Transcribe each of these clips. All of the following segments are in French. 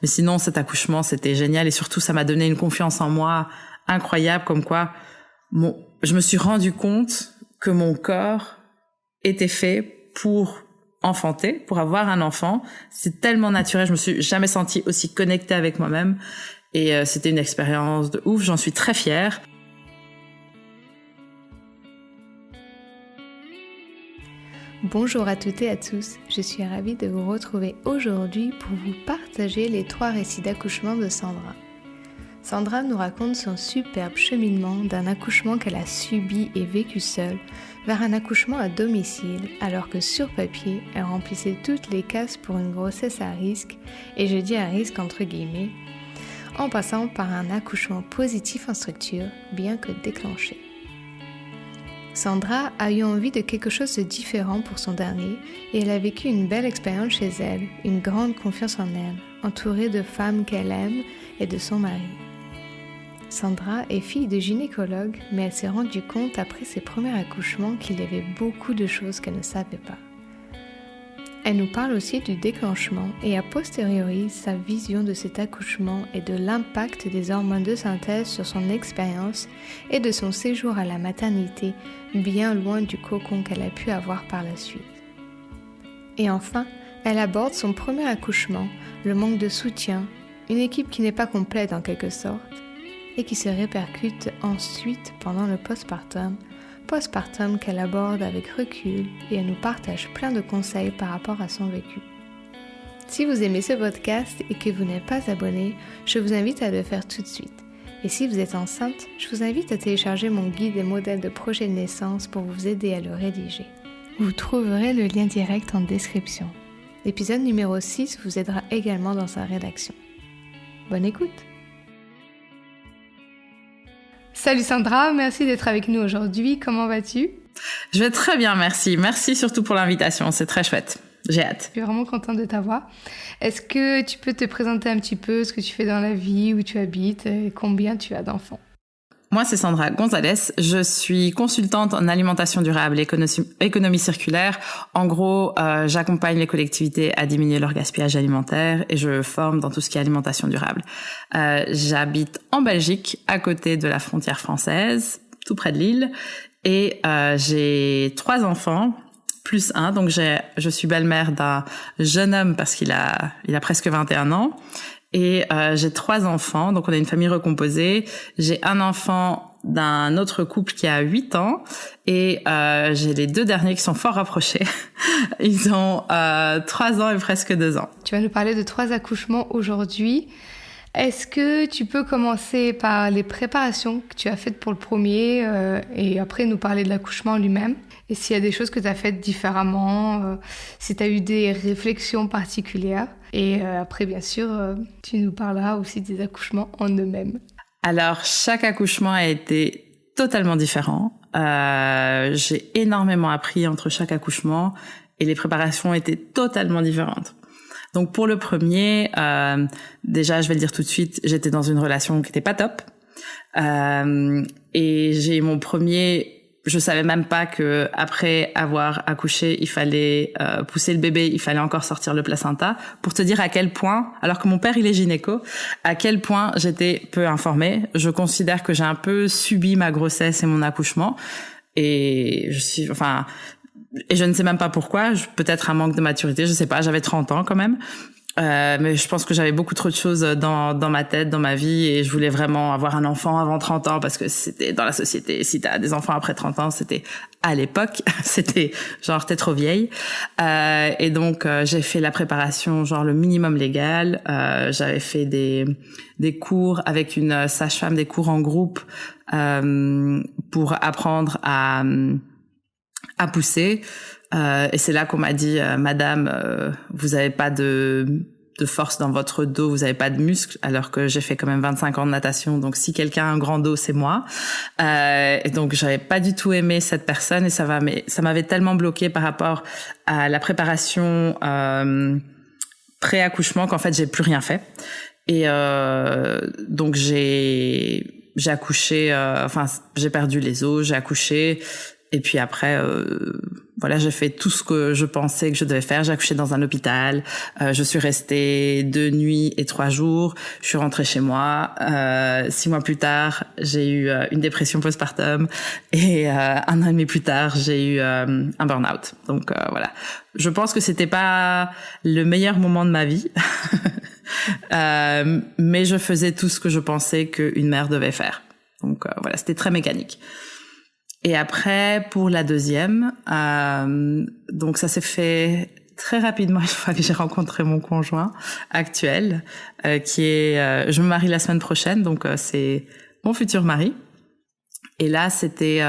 Mais sinon, cet accouchement, c'était génial et surtout, ça m'a donné une confiance en moi incroyable, comme quoi je me suis rendu compte que mon corps était fait pour enfanter, pour avoir un enfant. C'est tellement naturel, je me suis jamais sentie aussi connectée avec moi-même et c'était une expérience de ouf, j'en suis très fière. Bonjour à toutes et à tous, je suis ravie de vous retrouver aujourd'hui pour vous partager les 3 récits d'accouchement de Sandra. Sandra nous raconte son superbe cheminement d'un accouchement qu'elle a subi et vécu seule vers un accouchement à domicile alors que sur papier, elle remplissait toutes les cases pour une grossesse à risque, et je dis à risque entre guillemets, en passant par un accouchement positif en structure bien que déclenché. Sandra a eu envie de quelque chose de différent pour son dernier et elle a vécu une belle expérience chez elle, une grande confiance en elle, entourée de femmes qu'elle aime et de son mari. Sandra est fille de gynécologue, mais elle s'est rendue compte après ses premiers accouchements qu'il y avait beaucoup de choses qu'elle ne savait pas. Elle nous parle aussi du déclenchement et a posteriori sa vision de cet accouchement et de l'impact des hormones de synthèse sur son expérience et de son séjour à la maternité, bien loin du cocon qu'elle a pu avoir par la suite. Et enfin, elle aborde son premier accouchement, le manque de soutien, une équipe qui n'est pas complète en quelque sorte, et qui se répercute ensuite pendant le postpartum qu'elle aborde avec recul et elle nous partage plein de conseils par rapport à son vécu. Si vous aimez ce podcast et que vous n'êtes pas abonné, je vous invite à le faire tout de suite. Et si vous êtes enceinte, je vous invite à télécharger mon guide des modèles de projet de naissance pour vous aider à le rédiger. Vous trouverez le lien direct en description. L'épisode numéro 6 vous aidera également dans sa rédaction. Bonne écoute! Salut Sandra, merci d'être avec nous aujourd'hui. Comment vas-tu? Je vais très bien, merci. Merci surtout pour l'invitation, c'est très chouette. J'ai hâte. Je suis vraiment contente de t'avoir. Est-ce que tu peux te présenter un petit peu ce que tu fais dans la vie, où tu habites et combien tu as d'enfants? Moi, c'est Sandra Gonzalez. Je suis consultante en alimentation durable et économie circulaire. En gros, j'accompagne les collectivités à diminuer leur gaspillage alimentaire et je forme dans tout ce qui est alimentation durable. J'habite en Belgique, à côté de la frontière française, tout près de Lille. Et j'ai 3 enfants, plus un. Donc, je suis belle-mère d'un jeune homme parce qu'il a presque 21 ans. Et j'ai 3 enfants, donc on a une famille recomposée. J'ai un enfant d'un autre couple qui a 8 ans et j'ai les 2 derniers qui sont fort rapprochés. Ils ont 3 ans et presque 2 ans. Tu vas nous parler de 3 accouchements aujourd'hui. Est-ce que tu peux commencer par les préparations que tu as faites pour le premier et après nous parler de l'accouchement lui-même? Et s'il y a des choses que tu as faites différemment, si tu as eu des réflexions particulières. Et après, bien sûr, tu nous parleras aussi des accouchements en eux-mêmes. Alors, chaque accouchement a été totalement différent. J'ai énormément appris entre chaque accouchement et les préparations étaient totalement différentes. Donc, pour le premier, déjà, je vais le dire tout de suite, j'étais dans une relation qui n'était pas top. Et j'ai mon premier... Je savais même pas que après avoir accouché, il fallait pousser le bébé, il fallait encore sortir le placenta. Pour te dire à quel point, alors que mon père il est gynéco, à quel point j'étais peu informée. Je considère que j'ai un peu subi ma grossesse et mon accouchement, et je ne sais même pas pourquoi. Peut-être un manque de maturité, je sais pas. J'avais 30 ans quand même. Mais je pense que j'avais beaucoup trop de choses dans ma tête, dans ma vie, et je voulais vraiment avoir un enfant avant 30 ans parce que c'était dans la société. Si t'as des enfants après 30 ans, c'était à l'époque, c'était genre t'es trop vieille. Et donc j'ai fait la préparation genre le minimum légal. J'avais fait des cours avec une sage-femme, des cours en groupe pour apprendre à pousser. Et c'est là qu'on m'a dit, Madame, vous avez pas de force dans votre dos, vous avez pas de muscles, alors que j'ai fait quand même 25 ans de natation, donc si quelqu'un a un grand dos, c'est moi. Et donc j'avais pas du tout aimé cette personne et ça m'avait tellement bloqué par rapport à la préparation pré-accouchement qu'en fait j'ai plus rien fait. Et donc j'ai accouché, j'ai perdu les os, j'ai accouché. Et puis après, voilà, j'ai fait tout ce que je pensais que je devais faire. J'ai accouché dans un hôpital. Je suis restée 2 nuits et 3 jours. Je suis rentrée chez moi. 6 mois plus tard, j'ai eu une dépression postpartum. Et 1 an et demi plus tard, j'ai eu un burn-out. Donc voilà. Je pense que c'était pas le meilleur moment de ma vie. Mais je faisais tout ce que je pensais qu'une mère devait faire. Donc voilà, c'était très mécanique. Et après, pour la deuxième, donc ça s'est fait très rapidement une fois que j'ai rencontré mon conjoint actuel, qui est, je me marie la semaine prochaine, donc c'est mon futur mari. Et là, c'était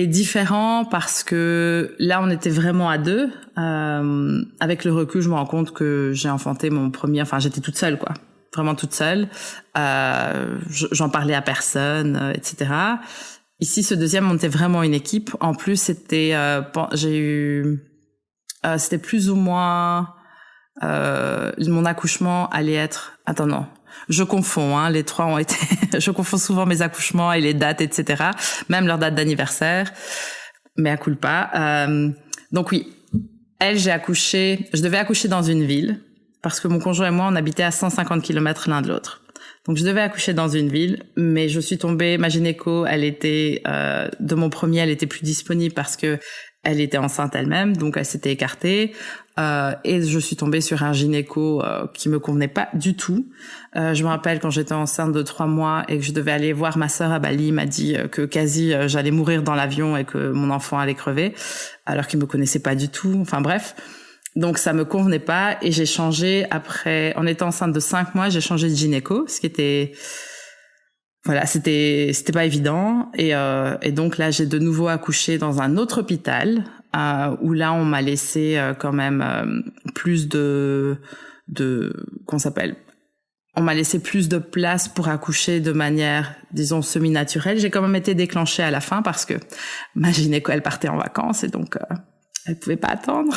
différent parce que là, on était vraiment à deux. Avec le recul, je me rends compte que j'ai enfanté mon premier, enfin, j'étais toute seule, quoi. Vraiment toute seule. J'en parlais à personne, etc. Ici, ce deuxième, on était vraiment une équipe. En plus, c'était, c'était plus ou moins, mon accouchement allait être, attends, non. Je confonds, hein, les trois ont été, je confonds souvent mes accouchements et les dates, etc. Même leur date d'anniversaire. Mais à culpa. Donc oui. Je devais accoucher dans une ville. Parce que mon conjoint et moi, on habitait à 150 km l'un de l'autre. Donc je devais accoucher dans une ville, mais je suis tombée, ma gynéco, elle était, de mon premier, elle était plus disponible parce que elle était enceinte elle-même, donc elle s'était écartée, et je suis tombée sur un gynéco qui me convenait pas du tout. Je me rappelle quand j'étais enceinte de 3 mois et que je devais aller voir ma sœur à Bali, il m'a dit que quasi j'allais mourir dans l'avion et que mon enfant allait crever, alors qu'il me connaissait pas du tout, enfin bref. Donc ça me convenait pas et j'ai changé après, en étant enceinte de 5 mois, j'ai changé de gynéco, ce qui était, voilà, c'était pas évident et donc là j'ai de nouveau accouché dans un autre hôpital où là on m'a laissé quand même plus on m'a laissé plus de place pour accoucher de manière, disons, semi-naturelle. J'ai quand même été déclenchée à la fin parce que ma gynéco elle partait en vacances et donc elle pouvait pas attendre.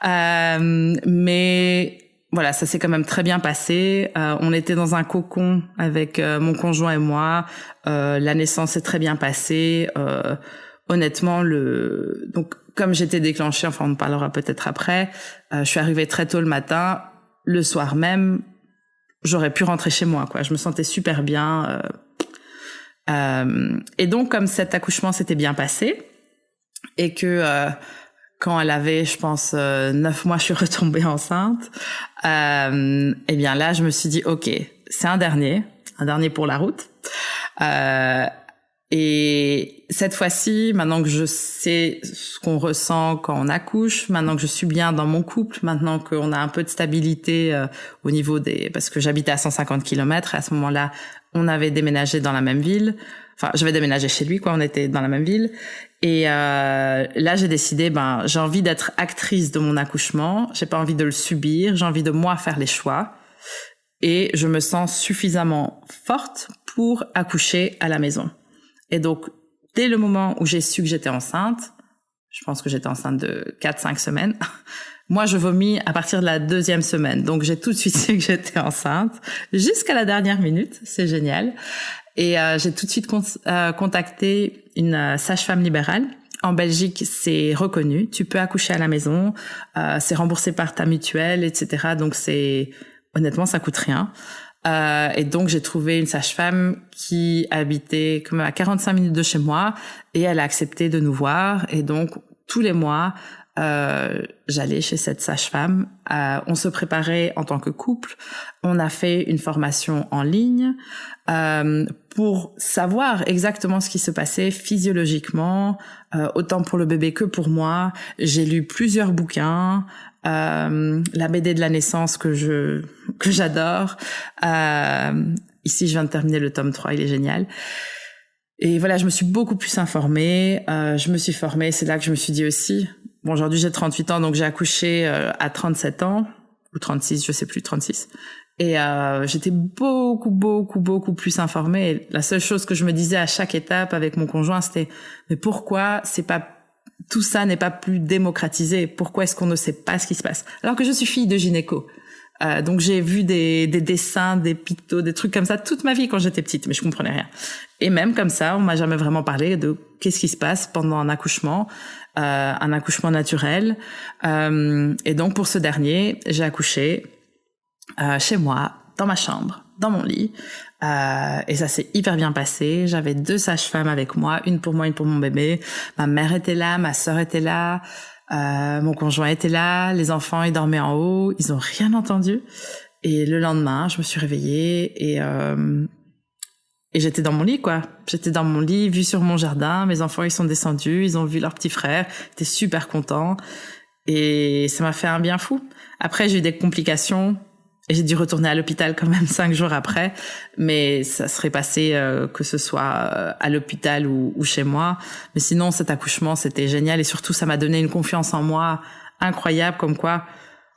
Mais voilà, ça s'est quand même très bien passé. On était dans un cocon avec mon conjoint et moi. La naissance s'est très bien passée. Honnêtement, donc comme j'étais déclenchée, enfin on en parlera peut-être après, je suis arrivée très tôt le matin. Le soir même, j'aurais pu rentrer chez moi, quoi. Je me sentais super bien. Et donc comme cet accouchement s'était bien passé et que quand elle avait, je pense, 9 mois, je suis retombée enceinte. Eh bien là, je me suis dit, ok, c'est un dernier pour la route. Et cette fois-ci, maintenant que je sais ce qu'on ressent quand on accouche, maintenant que je suis bien dans mon couple, maintenant qu'on a un peu de stabilité au niveau parce que j'habitais à 150 km, et à ce moment-là, on avait déménagé dans la même ville. Enfin, j'avais déménagé chez lui, quoi. On était dans la même ville. Et là, j'ai décidé, j'ai envie d'être actrice de mon accouchement. J'ai pas envie de le subir. J'ai envie de moi faire les choix. Et je me sens suffisamment forte pour accoucher à la maison. Et donc, dès le moment où j'ai su que j'étais enceinte, je pense que j'étais enceinte de 4-5 semaines, moi, je vomis à partir de la 2e semaine. Donc, j'ai tout de suite su que j'étais enceinte jusqu'à la dernière minute. C'est génial. Et j'ai tout de suite contacté une sage-femme libérale. En Belgique, c'est reconnu. Tu peux accoucher à la maison. C'est remboursé par ta mutuelle, etc. Donc, honnêtement, ça coûte rien. Et donc, j'ai trouvé une sage-femme qui habitait comme à 45 minutes de chez moi et elle a accepté de nous voir. Et donc, tous les mois, j'allais chez cette sage-femme. On se préparait en tant que couple. On a fait une formation en ligne pour savoir exactement ce qui se passait physiologiquement, autant pour le bébé que pour moi. J'ai lu plusieurs bouquins, la BD de la naissance que j'adore. Ici, je viens de terminer le tome 3, il est génial. Et voilà, je me suis beaucoup plus informée, je me suis formée. C'est là que je me suis dit aussi, bon, aujourd'hui j'ai 38 ans, donc j'ai accouché à 37 ans, ou 36, je sais plus, 36. Et j'étais beaucoup plus informée. Et la seule chose que je me disais à chaque étape avec mon conjoint, c'était mais pourquoi tout ça n'est pas plus démocratisé? Pourquoi est-ce qu'on ne sait pas ce qui se passe? Alors que je suis fille de gynéco. Donc j'ai vu des dessins, des pictos, des trucs comme ça toute ma vie quand j'étais petite, mais je comprenais rien. Et même comme ça, on m'a jamais vraiment parlé de qu'est-ce qui se passe pendant un accouchement naturel. Et donc pour ce dernier, j'ai accouché chez moi, dans ma chambre, dans mon lit. Et ça s'est hyper bien passé. J'avais 2 sages-femmes avec moi, une pour moi, une pour mon bébé. Ma mère était là, ma sœur était là, mon conjoint était là, les enfants ils dormaient en haut, ils ont rien entendu. Et le lendemain, je me suis réveillée et j'étais dans mon lit, quoi. J'étais dans mon lit, vue sur mon jardin. Mes enfants, ils sont descendus, ils ont vu leur petit frère. Ils étaient super contents. Et ça m'a fait un bien fou. Après, j'ai eu des complications. Et j'ai dû retourner à l'hôpital quand même 5 jours après. Mais ça serait passé que ce soit à l'hôpital ou chez moi. Mais sinon, cet accouchement, c'était génial. Et surtout, ça m'a donné une confiance en moi incroyable. Comme quoi,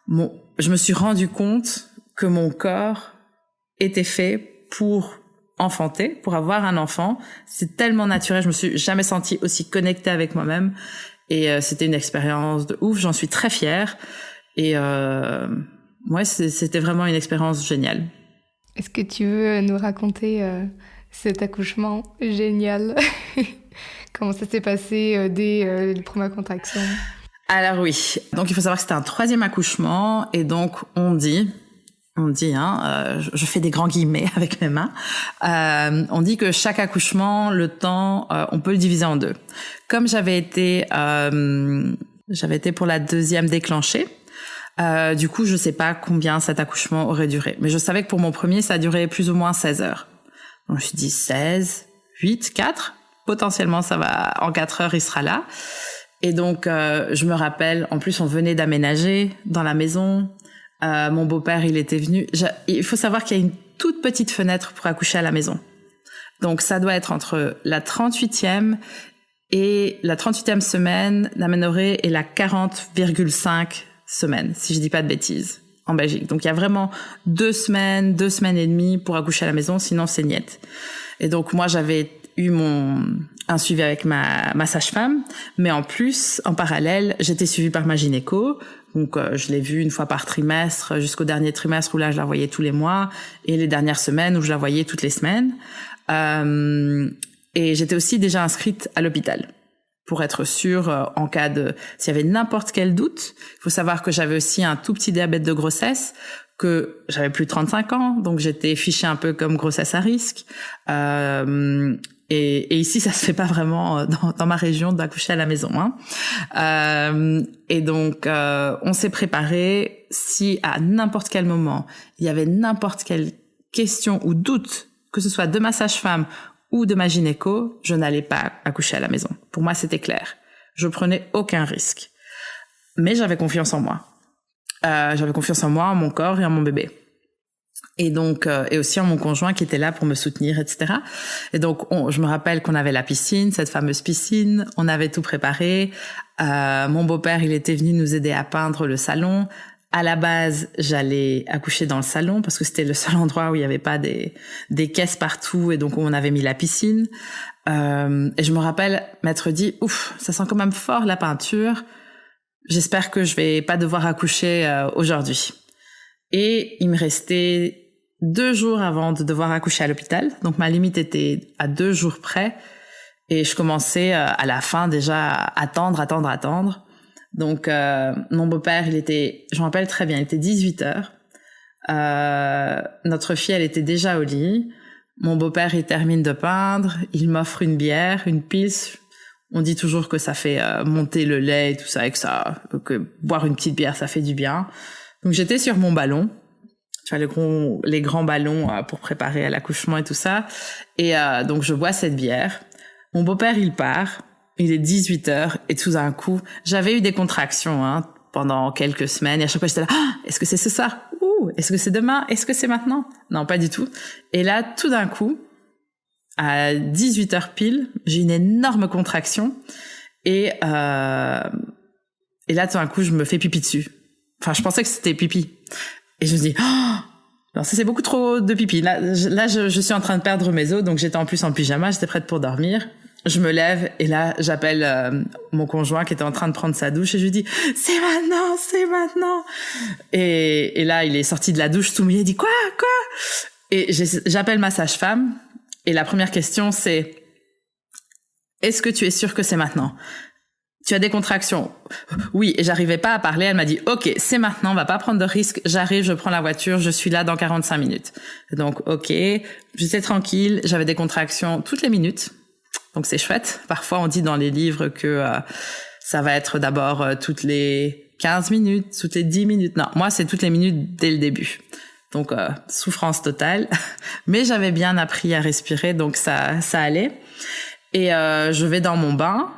je me suis rendu compte que mon corps était fait pour enfanter, pour avoir un enfant. C'est tellement naturel, je me suis jamais sentie aussi connectée avec moi-même et c'était une expérience de ouf, j'en suis très fière et ouais, c'était vraiment une expérience géniale. Est-ce que tu veux nous raconter cet accouchement génial? Comment ça s'est passé dès les premières contractions? Alors oui, donc il faut savoir que c'était un 3e accouchement et donc on dit, je fais des grands guillemets avec mes mains, on dit que chaque accouchement, le temps, on peut le diviser en 2. Comme j'avais été pour la 2e déclenchée, du coup, je sais pas combien cet accouchement aurait duré. Mais je savais que pour mon premier, ça a duré plus ou moins 16 heures. Donc je me suis dit 16, 8, 4, potentiellement ça va, en 4 heures il sera là. Et donc je me rappelle, en plus on venait d'aménager dans la maison. Mon beau-père, il était venu. Il faut savoir qu'il y a une toute petite fenêtre pour accoucher à la maison. Donc, ça doit être entre la 38e semaine d'aménorrhée et la 40,5 semaine, si je dis pas de bêtises, en Belgique. Donc, il y a vraiment 2 semaines et demie pour accoucher à la maison, sinon c'est niet. Et donc, moi, j'avais eu un suivi avec ma sage-femme, mais en plus, en parallèle, j'étais suivie par ma gynéco. Donc, je l'ai vue une fois par trimestre jusqu'au dernier trimestre où là, je la voyais tous les mois et les dernières semaines où je la voyais toutes les semaines. Et j'étais aussi déjà inscrite à l'hôpital pour être sûre en cas s'il y avait n'importe quel doute. Il faut savoir que j'avais aussi un tout petit diabète de grossesse, que j'avais plus de 35 ans, donc j'étais fichée un peu comme grossesse à risque. Et ici, ça se fait pas vraiment dans ma région d'accoucher à la maison, hein. Et donc, on s'est préparé. Si à n'importe quel moment, il y avait n'importe quelle question ou doute, que ce soit de ma sage-femme ou de ma gynéco, je n'allais pas accoucher à la maison. Pour moi, c'était clair. Je prenais aucun risque. Mais j'avais confiance en moi. J'avais confiance en moi, en mon corps et en mon bébé. Et donc et aussi en mon conjoint qui était là pour me soutenir, etc. Et donc je me rappelle qu'on avait la piscine, cette fameuse piscine, on avait tout préparé. Mon beau-père, il était venu nous aider à peindre le salon. À la base, j'allais accoucher dans le salon parce que c'était le seul endroit où il y avait pas des caisses partout et donc on avait mis la piscine. Et je me rappelle m'être dit ouf, ça sent quand même fort la peinture. J'espère que je vais pas devoir accoucher aujourd'hui. Et il me restait 2 jours avant de devoir accoucher à l'hôpital. Donc ma limite était à 2 jours près. Et je commençais à la fin déjà à attendre. Donc mon beau-père, je me rappelle très bien, il était 18h. Notre fille, elle était déjà au lit. Mon beau-père, il termine de peindre. Il m'offre une bière, une pils. On dit toujours que ça fait monter le lait et tout ça, et que boire une petite bière, ça fait du bien. Donc j'étais sur mon ballon, tu vois les grands ballons pour préparer à l'accouchement et tout ça. Et donc je bois cette bière. Mon beau-père, il part. Il est 18h et tout d'un coup, j'avais eu des contractions pendant quelques semaines. Et à chaque fois, j'étais là, est-ce que c'est ce soir? Est-ce que c'est demain? Est-ce que c'est maintenant? Non, pas du tout. Et là, tout d'un coup, à 18h pile, j'ai une énorme contraction. Et là, tout d'un coup, je me fais pipi dessus. Enfin, je pensais que c'était pipi. Et je me dis, non, ça c'est beaucoup trop de pipi. Là, je suis en train de perdre mes os, donc j'étais en plus en pyjama, j'étais prête pour dormir. je me lève et là, j'appelle mon conjoint qui était en train de prendre sa douche et je lui dis « C'est maintenant, c'est maintenant !» Et là, il est sorti de la douche tout mouillé, il dit « Quoi ? Et j'appelle ma sage-femme et la première question, c'est « Est-ce que tu es sûre que c'est maintenant ? Tu as des contractions ?» Oui, et j'arrivais pas à parler. Elle m'a dit « Ok, c'est maintenant, on va pas prendre de risques. J'arrive, je prends la voiture, je suis là dans 45 minutes. » Donc, ok, j'étais tranquille, j'avais des contractions toutes les minutes. Donc c'est chouette. Parfois, on dit dans les livres que ça va être d'abord toutes les 15 minutes, toutes les 10 minutes. Non, moi, c'est toutes les minutes dès le début. Donc, souffrance totale. Mais j'avais bien appris à respirer, donc ça allait. Et je vais dans mon bain.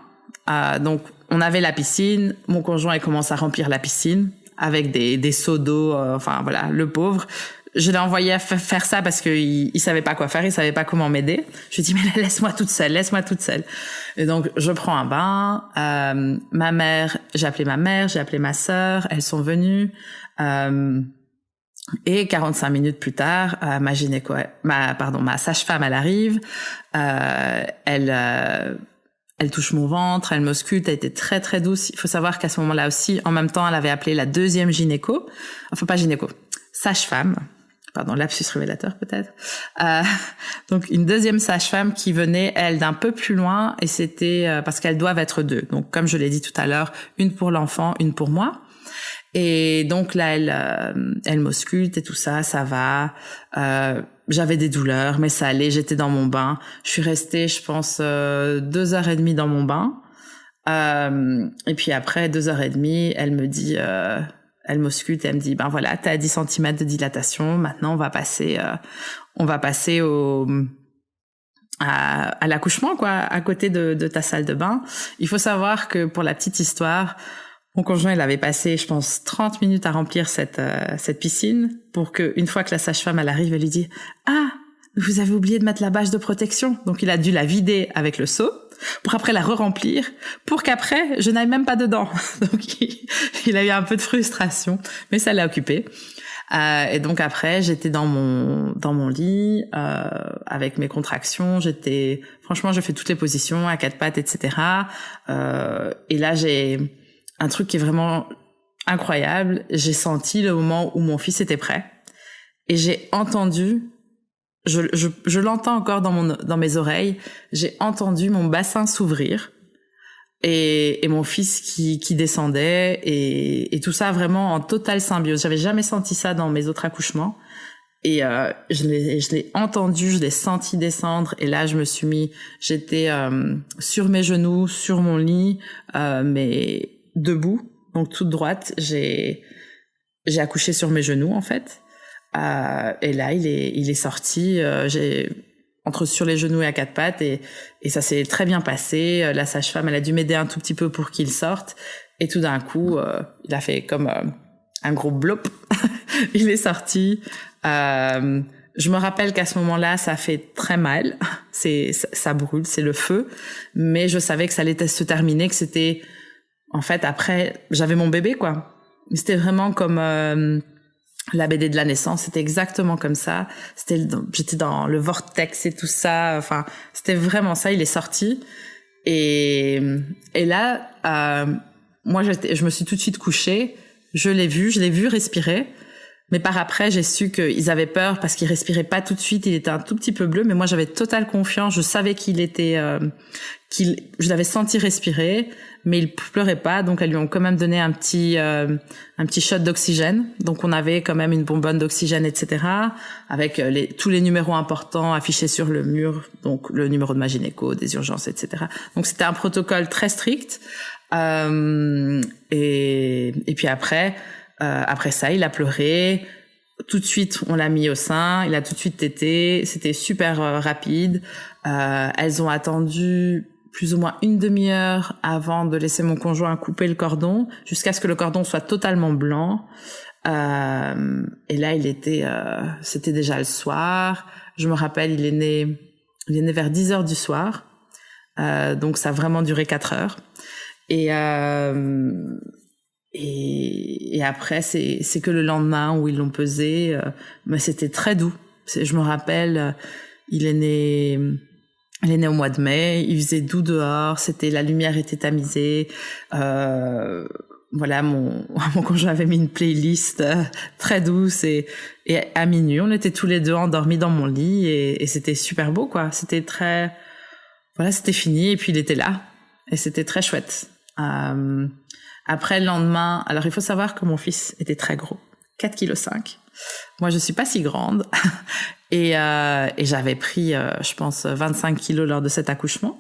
Donc, on avait la piscine. Mon conjoint, il commence à remplir la piscine avec des seaux d'eau. Enfin, voilà, le pauvre. Je l'ai envoyé à faire ça parce qu'il savait pas quoi faire, il savait pas comment m'aider. Je lui ai dit, mais laisse-moi toute seule. Et donc, je prends un bain. Ma mère, j'ai appelé ma sœur, elles sont venues. Et 45 minutes plus tard, ma sage-femme, elle arrive. Elle touche mon ventre, elle m'ausculte, elle était très très douce. Il faut savoir qu'à ce moment-là aussi, en même temps, elle avait appelé la deuxième gynéco. Enfin, pas gynéco, sage-femme. Pardon, lapsus révélateur peut-être. Donc une deuxième sage-femme qui venait, elle, d'un peu plus loin, et c'était parce qu'elles doivent être deux. Donc comme je l'ai dit tout à l'heure, une pour l'enfant, une pour moi. Et donc là, elle m'ausculte et tout ça, ça va. J'avais des douleurs, mais ça allait. J'étais dans mon bain. Je suis restée, je pense, 2h30 dans mon bain. Et puis après 2h30, elle me dit. Elle m'ausculte et elle me dit, ben voilà, t'as 10 cm de dilatation. Maintenant, on va passer à l'accouchement, quoi, à côté de ta salle de bain. Il faut savoir que pour la petite histoire, mon conjoint, il avait passé, je pense, 30 minutes à remplir cette piscine pour que, une fois que la sage-femme, elle arrive, elle lui dit, ah, vous avez oublié de mettre la bâche de protection. Donc, il a dû la vider avec le seau pour après la re-remplir, pour qu'après, je n'aille même pas dedans. Donc, il a eu un peu de frustration, mais ça l'a occupé. Et donc après, j'étais dans mon lit, avec mes contractions. Franchement, je fais toutes les positions, à quatre pattes, etc. Et là, j'ai un truc qui est vraiment incroyable. J'ai senti le moment où mon fils était prêt. Et j'ai entendu, je l'entends encore dans mes oreilles, j'ai entendu mon bassin s'ouvrir et mon fils qui descendait et tout ça vraiment en totale symbiose. J'avais jamais senti ça dans mes autres accouchements et je l'ai entendu, je l'ai senti descendre et là j'étais sur mes genoux, sur mon lit, mais debout, donc toute droite. J'ai accouché sur mes genoux en fait. Et là, il est sorti, entre sur les genoux et à quatre pattes et ça s'est très bien passé. La sage-femme, elle a dû m'aider un tout petit peu pour qu'il sorte. Et tout d'un coup, il a fait comme un gros blop. Il est sorti. Je me rappelle qu'à ce moment-là, ça fait très mal. Ça brûle, c'est le feu. Mais je savais que ça allait se terminer, que c'était... En fait, après, j'avais mon bébé, quoi. C'était vraiment comme... la BD de la naissance, c'était exactement comme ça. J'étais dans le vortex et tout ça. Enfin, c'était vraiment ça. Il est sorti. Et là, moi, je me suis tout de suite couchée. Je l'ai vu respirer. Mais par après, j'ai su qu'ils avaient peur parce qu'il respirait pas tout de suite. Il était un tout petit peu bleu, mais moi, j'avais totale confiance. Je savais je l'avais senti respirer, mais il pleurait pas. Donc, elles lui ont quand même donné un petit shot d'oxygène. Donc, on avait quand même une bonbonne d'oxygène, etc. Avec tous les numéros importants affichés sur le mur. Donc, le numéro de ma gynéco, des urgences, etc. Donc, c'était un protocole très strict. Et puis après ça, il a pleuré. Tout de suite, on l'a mis au sein. Il a tout de suite tété. C'était super rapide. Elles ont attendu plus ou moins une demi-heure avant de laisser mon conjoint couper le cordon, jusqu'à ce que le cordon soit totalement blanc. Et là, c'était déjà le soir. Je me rappelle, il est né vers 10h du soir. Donc ça a vraiment duré 4 heures. Et après, c'est que le lendemain où ils l'ont pesé, mais c'était très doux. Je me rappelle, il est né Elle est née au mois de mai, il faisait doux dehors, la lumière était tamisée. Voilà, mon conjoint avait mis une playlist très douce et à minuit, on était tous les deux endormis dans mon lit et c'était super beau, quoi. C'était c'était fini et puis il était là et c'était très chouette. Après, le lendemain, alors il faut savoir que mon fils était très gros, 4,5 kg. Moi, je suis pas si grande et j'avais pris, je pense, 25 kilos lors de cet accouchement.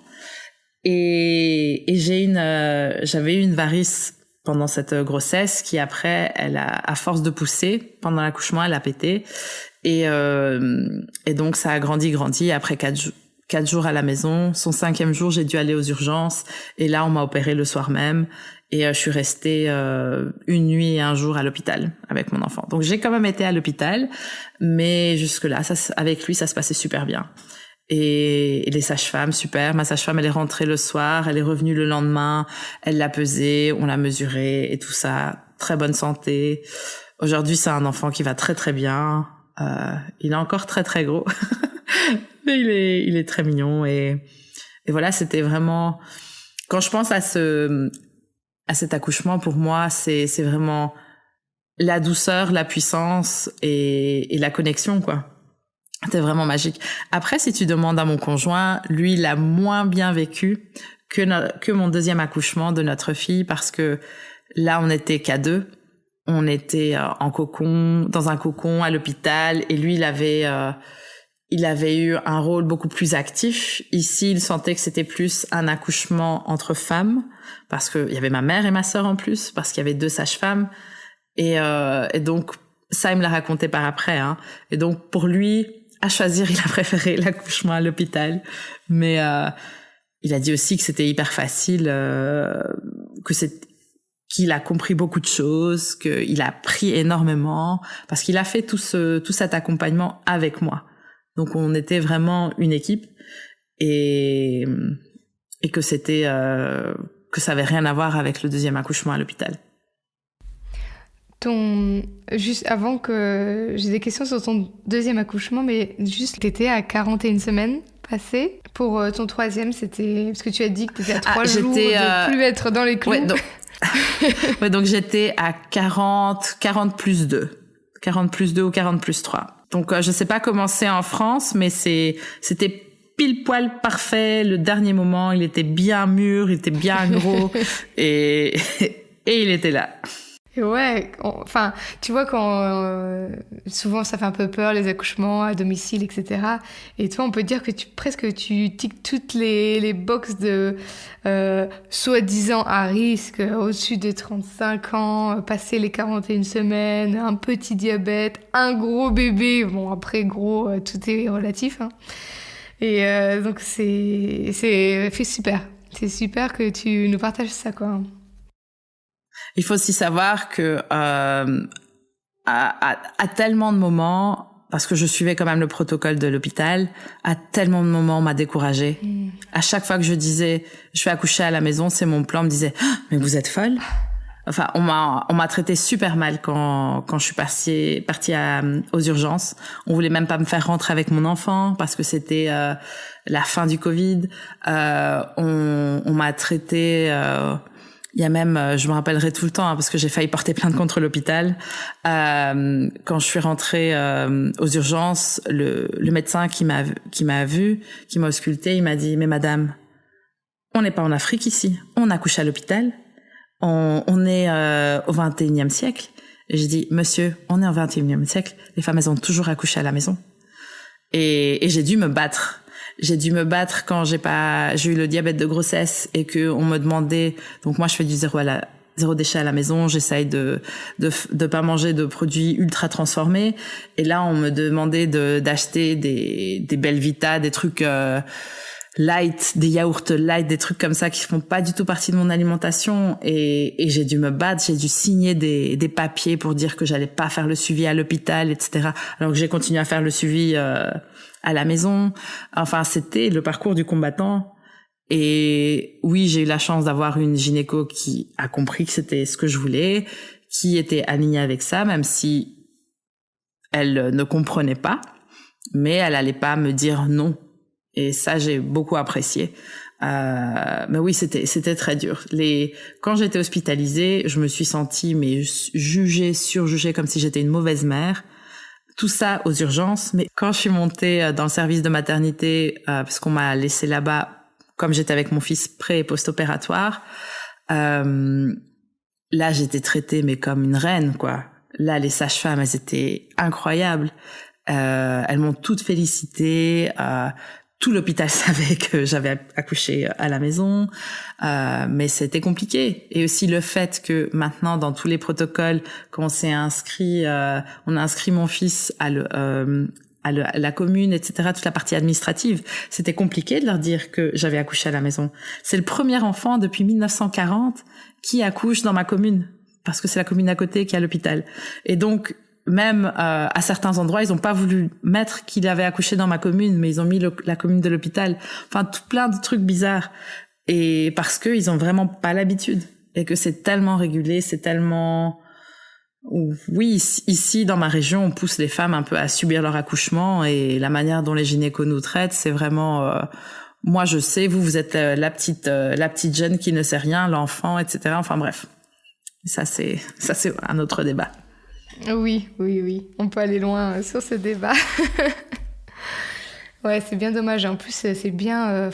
Et j'avais eu une varice pendant cette grossesse qui après, à force de pousser pendant l'accouchement, elle a pété et donc ça a grandi. Après 4 jours à la maison, son 5e jour, j'ai dû aller aux urgences et là, on m'a opéré le soir même. Et je suis restée une nuit et un jour à l'hôpital avec mon enfant. Donc j'ai quand même été à l'hôpital, mais jusque-là, avec lui, ça se passait super bien. Et les sages-femmes, super. Ma sage-femme, elle est rentrée le soir, elle est revenue le lendemain, elle l'a pesé, on l'a mesuré et tout ça. Très bonne santé. Aujourd'hui, c'est un enfant qui va très très bien. Il est encore très très gros, mais il est très mignon et voilà, c'était vraiment. Quand je pense à cet accouchement, pour moi, c'est vraiment la douceur, la puissance et la connexion, quoi. C'était vraiment magique. Après, si tu demandes à mon conjoint, lui, il a moins bien vécu que mon 2e accouchement de notre fille parce que là, on était qu'à 2. On était en cocon, dans un cocon à l'hôpital et lui, il avait eu un rôle beaucoup plus actif. Ici, il sentait que c'était plus un accouchement entre femmes, parce que il y avait ma mère et ma sœur en plus, parce qu'il y avait 2 sages-femmes. Et donc, ça, il me l'a raconté par après. Hein. Et donc, pour lui, à choisir, il a préféré l'accouchement à l'hôpital. Mais il a dit aussi que c'était hyper facile, qu'il a compris beaucoup de choses, qu'il a appris énormément, parce qu'il a fait tout cet accompagnement avec moi. Donc on était vraiment une équipe et que c'était que ça avait rien à voir avec le 2e accouchement à l'hôpital. Juste avant que j'ai des questions sur ton 2e accouchement, mais juste t'étais à 41 semaines passées. Pour ton 3e, c'était parce que tu as dit que t'étais à 3 jours de plus être dans les clous. Ouais, donc j'étais à 40 plus 2 ou 40 plus 3. Donc je sais pas comment c'est en France, mais c'était pile poil parfait. Le dernier moment, il était bien mûr, il était bien gros et il était là. Ouais, enfin, tu vois quand souvent ça fait un peu peur les accouchements à domicile, etc. Et toi, on peut dire que tu tiques toutes les boxes de soi-disant à risque, au-dessus de 35 ans, passer les 41 semaines, un petit diabète, un gros bébé. Bon, après gros, tout est relatif. Hein. Et donc c'est super. C'est super que tu nous partages ça, quoi. Il faut aussi savoir que à tellement de moments, parce que je suivais quand même le protocole de l'hôpital, à tellement de moments on m'a découragée. À chaque fois que je disais je vais accoucher à la maison, c'est mon plan me disait mais vous êtes folle. Enfin, on m'a traité super mal quand je suis partie aux urgences. On voulait même pas me faire rentrer avec mon enfant parce que c'était la fin du Covid. On m'a traité il y a même, je me rappellerai tout le temps, hein, parce que j'ai failli porter plainte contre l'hôpital. Quand je suis rentrée aux urgences, le médecin qui m'a auscultée, il m'a dit mais madame, on n'est pas en Afrique ici, on accouche à l'hôpital. On est au 21e siècle. Et j'ai dit, monsieur, on est au 21e siècle. Les femmes, elles ont toujours accouché à la maison. Et j'ai dû me battre. J'ai dû me battre quand j'ai eu le diabète de grossesse et que on me demandait, donc moi je fais du zéro déchet à la maison, j'essaye de pas manger de produits ultra transformés. Et là, on me demandait d'acheter des Belvita, des trucs, light, des yaourts light, des trucs comme ça qui font pas du tout partie de mon alimentation et j'ai dû me battre, j'ai dû signer des papiers pour dire que j'allais pas faire le suivi à l'hôpital, etc. Alors que j'ai continué à faire le suivi à la maison. Enfin, c'était le parcours du combattant. Et oui, j'ai eu la chance d'avoir une gynéco qui a compris que c'était ce que je voulais, qui était alignée avec ça, même si elle ne comprenait pas, mais elle allait pas me dire non. Et ça, j'ai beaucoup apprécié. Mais oui, c'était très dur. Quand j'étais hospitalisée, je me suis sentie jugée, surjugée, comme si j'étais une mauvaise mère. Tout ça aux urgences. Mais quand je suis montée dans le service de maternité, parce qu'on m'a laissée là-bas, comme j'étais avec mon fils pré- et post-opératoire, là, j'étais traitée mais comme une reine, quoi. Là, les sages-femmes, elles étaient incroyables. Elles m'ont toutes félicitée. Tout l'hôpital savait que j'avais accouché à la maison, mais c'était compliqué. Et aussi le fait que maintenant, dans tous les protocoles, quand on s'est inscrit, on a inscrit mon fils à la commune, etc., toute la partie administrative, c'était compliqué de leur dire que j'avais accouché à la maison. C'est le premier enfant depuis 1940 qui accouche dans ma commune, parce que c'est la commune à côté qui a l'hôpital. Et donc, même à certains endroits, ils n'ont pas voulu mettre qu'il avait accouché dans ma commune, mais ils ont mis la commune de l'hôpital. Enfin, tout plein de trucs bizarres. Et parce que ils ont vraiment pas l'habitude. Et que c'est tellement régulé, c'est tellement... Oui, ici, dans ma région, on pousse les femmes un peu à subir leur accouchement. Et la manière dont les gynécos nous traitent, c'est vraiment... moi, je sais, vous êtes la petite jeune qui ne sait rien, l'enfant, etc. Enfin, bref. Ça, c'est un autre débat. Oui. On peut aller loin sur ce débat. Ouais, c'est bien dommage. En plus, c'est bien...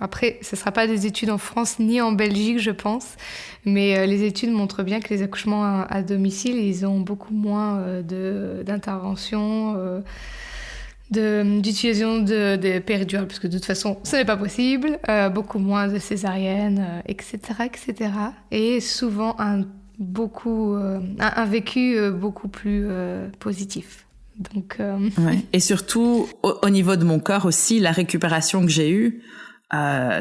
après, ce ne sera pas des études en France ni en Belgique, je pense. Mais les études montrent bien que les accouchements à domicile, ils ont beaucoup moins d'intervention, d'utilisation de péridurale, parce que de toute façon, ce n'est pas possible. Beaucoup moins de césariennes, etc., etc. Et souvent un vécu beaucoup plus positif. Donc, ouais. Et surtout, au niveau de mon corps aussi, la récupération que j'ai eue,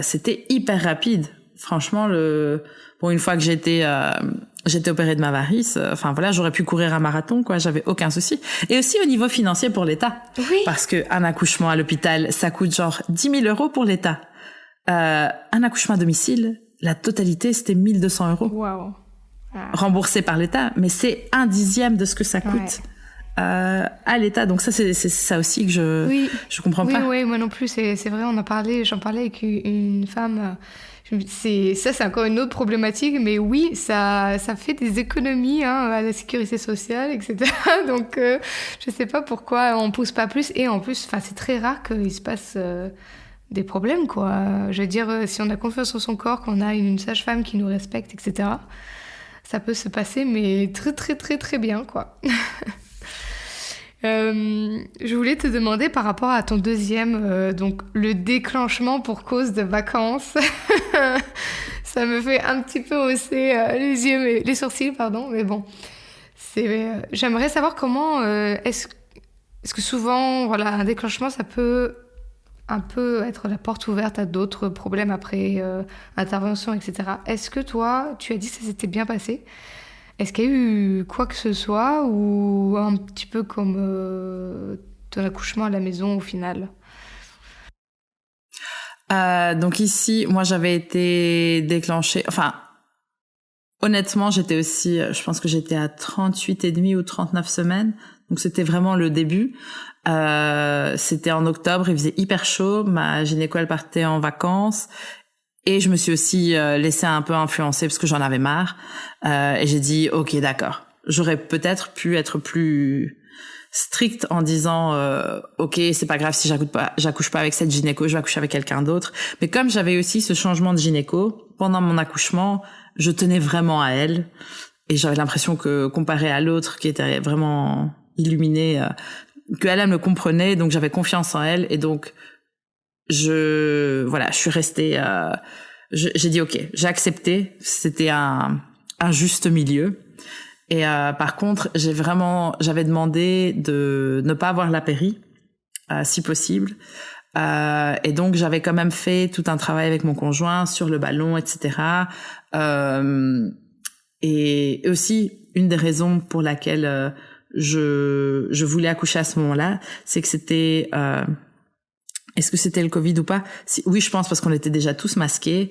c'était hyper rapide. Franchement, une fois que j'étais opérée de ma varice, j'aurais pu courir un marathon, quoi. J'avais aucun souci. Et aussi au niveau financier pour l'État. Oui. Parce que un accouchement à l'hôpital, ça coûte genre 10 000 € pour l'État. Un accouchement à domicile, la totalité, c'était 1 200 €. Waouh. Remboursé par l'État, mais c'est 1/10 de ce que ça coûte à l'État. Donc ça, c'est ça aussi que je comprends pas. Oui, moi non plus. C'est vrai, j'en parlais avec une femme. C'est encore une autre problématique, mais oui, ça fait des économies à la sécurité sociale, etc. Donc je sais pas pourquoi on pousse pas plus. Et en plus, c'est très rare qu'il se passe des problèmes, quoi. Je veux dire, si on a confiance en son corps, qu'on a une sage-femme qui nous respecte, etc., ça peut se passer, mais très, très, très, très bien, quoi. Je voulais te demander par rapport à ton deuxième, donc le déclenchement pour cause de vacances. Ça me fait un petit peu hausser les sourcils, pardon, mais bon. J'aimerais savoir comment est-ce que souvent, voilà, un déclenchement, ça peut un peu être la porte ouverte à d'autres problèmes après intervention, etc. Est-ce que toi, tu as dit que ça s'était bien passé ? Est-ce qu'il y a eu quoi que ce soit ou un petit peu comme ton accouchement à la maison au final ? Donc ici, moi j'avais été déclenchée... honnêtement, j'étais aussi... Je pense que j'étais à 38,5 ou 39 semaines. Donc c'était vraiment le début. C'était en octobre, il faisait hyper chaud. Ma gynéco, elle partait en vacances. Et je me suis aussi laissée un peu influencer parce que j'en avais marre. Et j'ai dit, ok, d'accord. J'aurais peut-être pu être plus stricte en disant, ok, c'est pas grave si j'accouche pas avec cette gynéco, je vais accoucher avec quelqu'un d'autre. Mais comme j'avais aussi ce changement de gynéco, pendant mon accouchement, je tenais vraiment à elle. Et j'avais l'impression que, comparé à l'autre qui était vraiment illuminée, qu'elle me comprenait. Donc j'avais confiance en elle. Et donc, je suis restée, j'ai dit ok, j'ai accepté, c'était un juste milieu. Et par contre, j'avais demandé de ne pas avoir la péri, si possible. Et donc j'avais quand même fait tout un travail avec mon conjoint sur le ballon, etc. Et aussi une des raisons pour laquelle je voulais accoucher à ce moment-là, c'est que c'était est-ce que c'était le Covid ou pas ? Oui, je pense, parce qu'on était déjà tous masqués.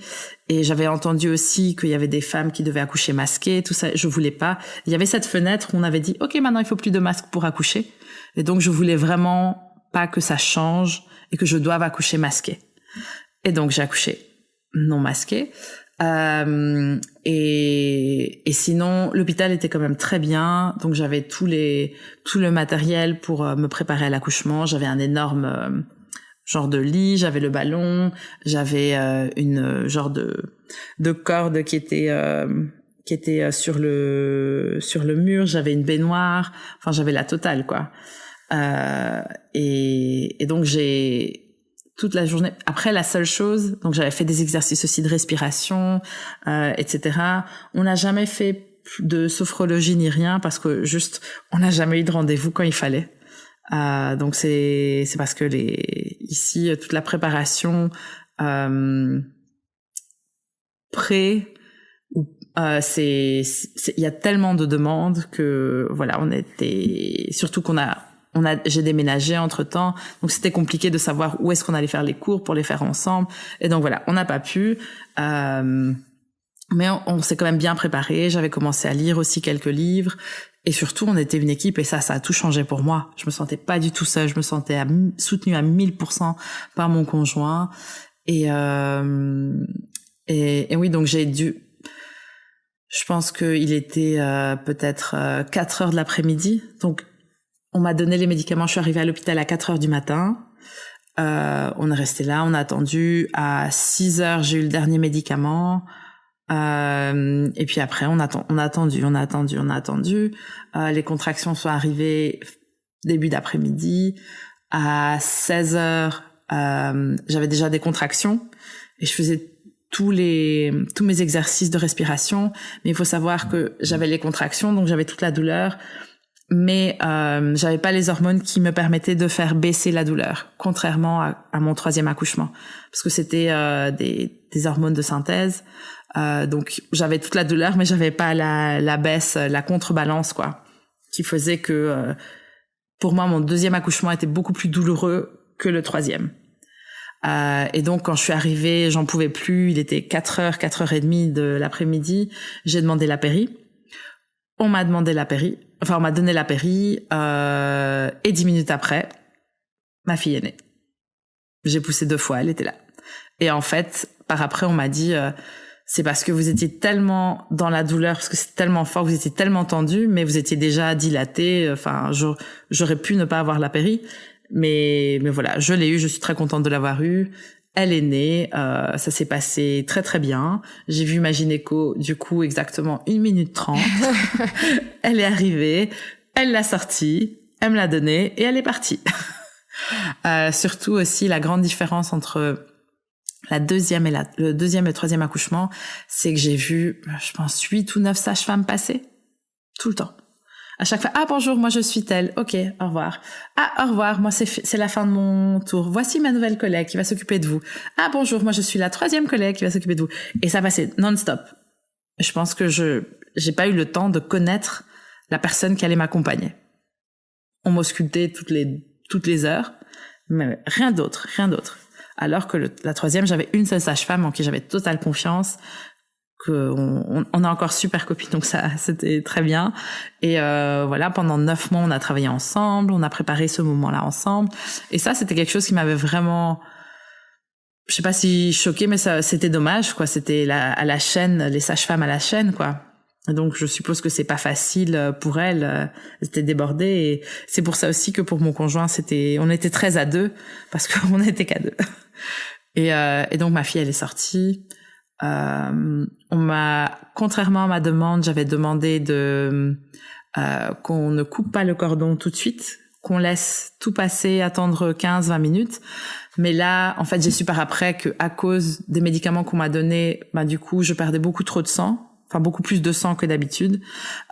Et j'avais entendu aussi qu'il y avait des femmes qui devaient accoucher masquées, tout ça. Je voulais pas. Il y avait cette fenêtre où on avait dit, OK, maintenant il faut plus de masque pour accoucher. Et donc je voulais vraiment pas que ça change et que je doive accoucher masquée. Et donc j'ai accouché non masquée. Et sinon, l'hôpital était quand même très bien. Donc j'avais tout le matériel pour me préparer à l'accouchement. J'avais un énorme genre de lit, j'avais le ballon, j'avais une genre de corde qui était sur le mur, j'avais une baignoire, enfin j'avais la totale quoi. Et donc j'ai toute la journée. Après, la seule chose, donc j'avais fait des exercices aussi de respiration, etc. On n'a jamais fait de sophrologie ni rien parce que juste on n'a jamais eu de rendez-vous quand il fallait. Donc c'est parce que ici toute la préparation il y a tellement de demandes que voilà, surtout j'ai déménagé entre-temps, donc c'était compliqué de savoir où est-ce qu'on allait faire les cours pour les faire ensemble. Et donc voilà, on n'a pas pu. Mais on s'est quand même bien préparé. J'avais commencé à lire aussi quelques livres. Et surtout, on était une équipe et ça a tout changé pour moi. Je me sentais pas du tout seule. Je me sentais soutenue à 1000% par mon conjoint. Et oui, donc je pense qu'il était peut-être 4 heures de l'après-midi. Donc, on m'a donné les médicaments. Je suis arrivée à l'hôpital à 4 heures du matin. On est resté là, on a attendu. À 6 heures, j'ai eu le dernier médicament. Et puis après, on a attendu. Les contractions sont arrivées début d'après-midi. À 16 heures, j'avais déjà des contractions et je faisais tous mes exercices de respiration. Mais il faut savoir que j'avais les contractions, donc j'avais toute la douleur. Mais j'avais pas les hormones qui me permettaient de faire baisser la douleur, contrairement à mon 3e accouchement, parce que c'était des hormones de synthèse. Donc j'avais toute la douleur, mais j'avais pas la baisse, la contrebalance quoi, qui faisait que pour moi mon 2e accouchement était beaucoup plus douloureux que le 3e. Et donc quand je suis arrivée, j'en pouvais plus. Il était 4h30 de l'après-midi. J'ai demandé la péri. On m'a donné la péri. Et 10 minutes après, ma fille est née. J'ai poussé 2 fois, elle était là. Et en fait, par après, on m'a dit, c'est parce que vous étiez tellement dans la douleur, parce que c'est tellement fort, vous étiez tellement tendu, mais vous étiez déjà dilaté. Enfin, j'aurais pu ne pas avoir la péri, mais voilà, je l'ai eu. Je suis très contente de l'avoir eu. Elle est née, ça s'est passé très très bien. J'ai vu ma gynéco du coup exactement 1 minute 30. Elle est arrivée, elle l'a sortie, elle me l'a donnée et elle est partie. Surtout aussi la grande différence entre le 2e et le 3e accouchement, c'est que j'ai vu, je pense 8 ou 9 sages-femmes passer tout le temps. À chaque fois, bonjour, moi je suis telle. Ok, au revoir. Au revoir, moi c'est la fin de mon tour. Voici ma nouvelle collègue qui va s'occuper de vous. Bonjour, moi je suis la 3e collègue qui va s'occuper de vous. Et ça passait non-stop. Je pense que j'ai pas eu le temps de connaître la personne qui allait m'accompagner. On m'auscultait toutes les heures, mais rien d'autre. Alors que la 3e, j'avais une seule sage-femme en qui j'avais totale confiance. On est encore super copines, donc ça c'était très bien. Et voilà, pendant 9 mois on a travaillé ensemble, on a préparé ce moment-là ensemble, et ça c'était quelque chose qui m'avait vraiment, je sais pas si choqué, mais ça c'était dommage quoi. C'était à la chaîne, les sages-femmes à la chaîne quoi. Et donc je suppose que c'est pas facile pour elles, c'était débordé, et c'est pour ça aussi que pour mon conjoint on était très à 2 parce qu'on n'était qu'à 2. Et donc ma fille elle est sortie. Contrairement à ma demande, j'avais demandé qu'on ne coupe pas le cordon tout de suite, qu'on laisse tout passer, attendre 15-20 minutes. Mais là, en fait, j'ai su par après que à cause des médicaments qu'on m'a donnés, du coup, je perdais beaucoup trop de sang, enfin beaucoup plus de sang que d'habitude.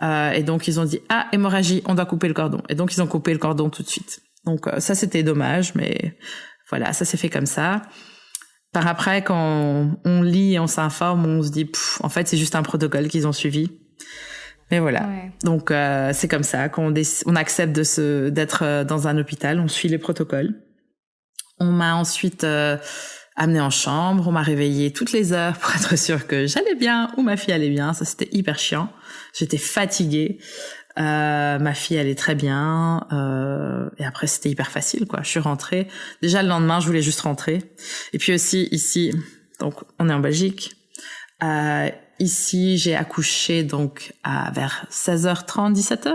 Et donc ils ont dit hémorragie, on doit couper le cordon. Et donc ils ont coupé le cordon tout de suite. Donc ça c'était dommage, mais voilà, ça s'est fait comme ça. Par après, quand on lit et on s'informe, on se dit, en fait, c'est juste un protocole qu'ils ont suivi. Mais voilà. Ouais. Donc, c'est comme ça. Quand on accepte d'être dans un hôpital, on suit les protocoles. On m'a ensuite amenée en chambre. On m'a réveillée toutes les heures pour être sûre que j'allais bien ou ma fille allait bien. Ça, c'était hyper chiant. J'étais fatiguée. Ma fille allait très bien. Et après, c'était hyper facile, quoi. Je suis rentrée. Déjà, le lendemain, je voulais juste rentrer. Et puis aussi, ici, donc, on est en Belgique. Ici, j'ai accouché donc vers 16h30, 17h.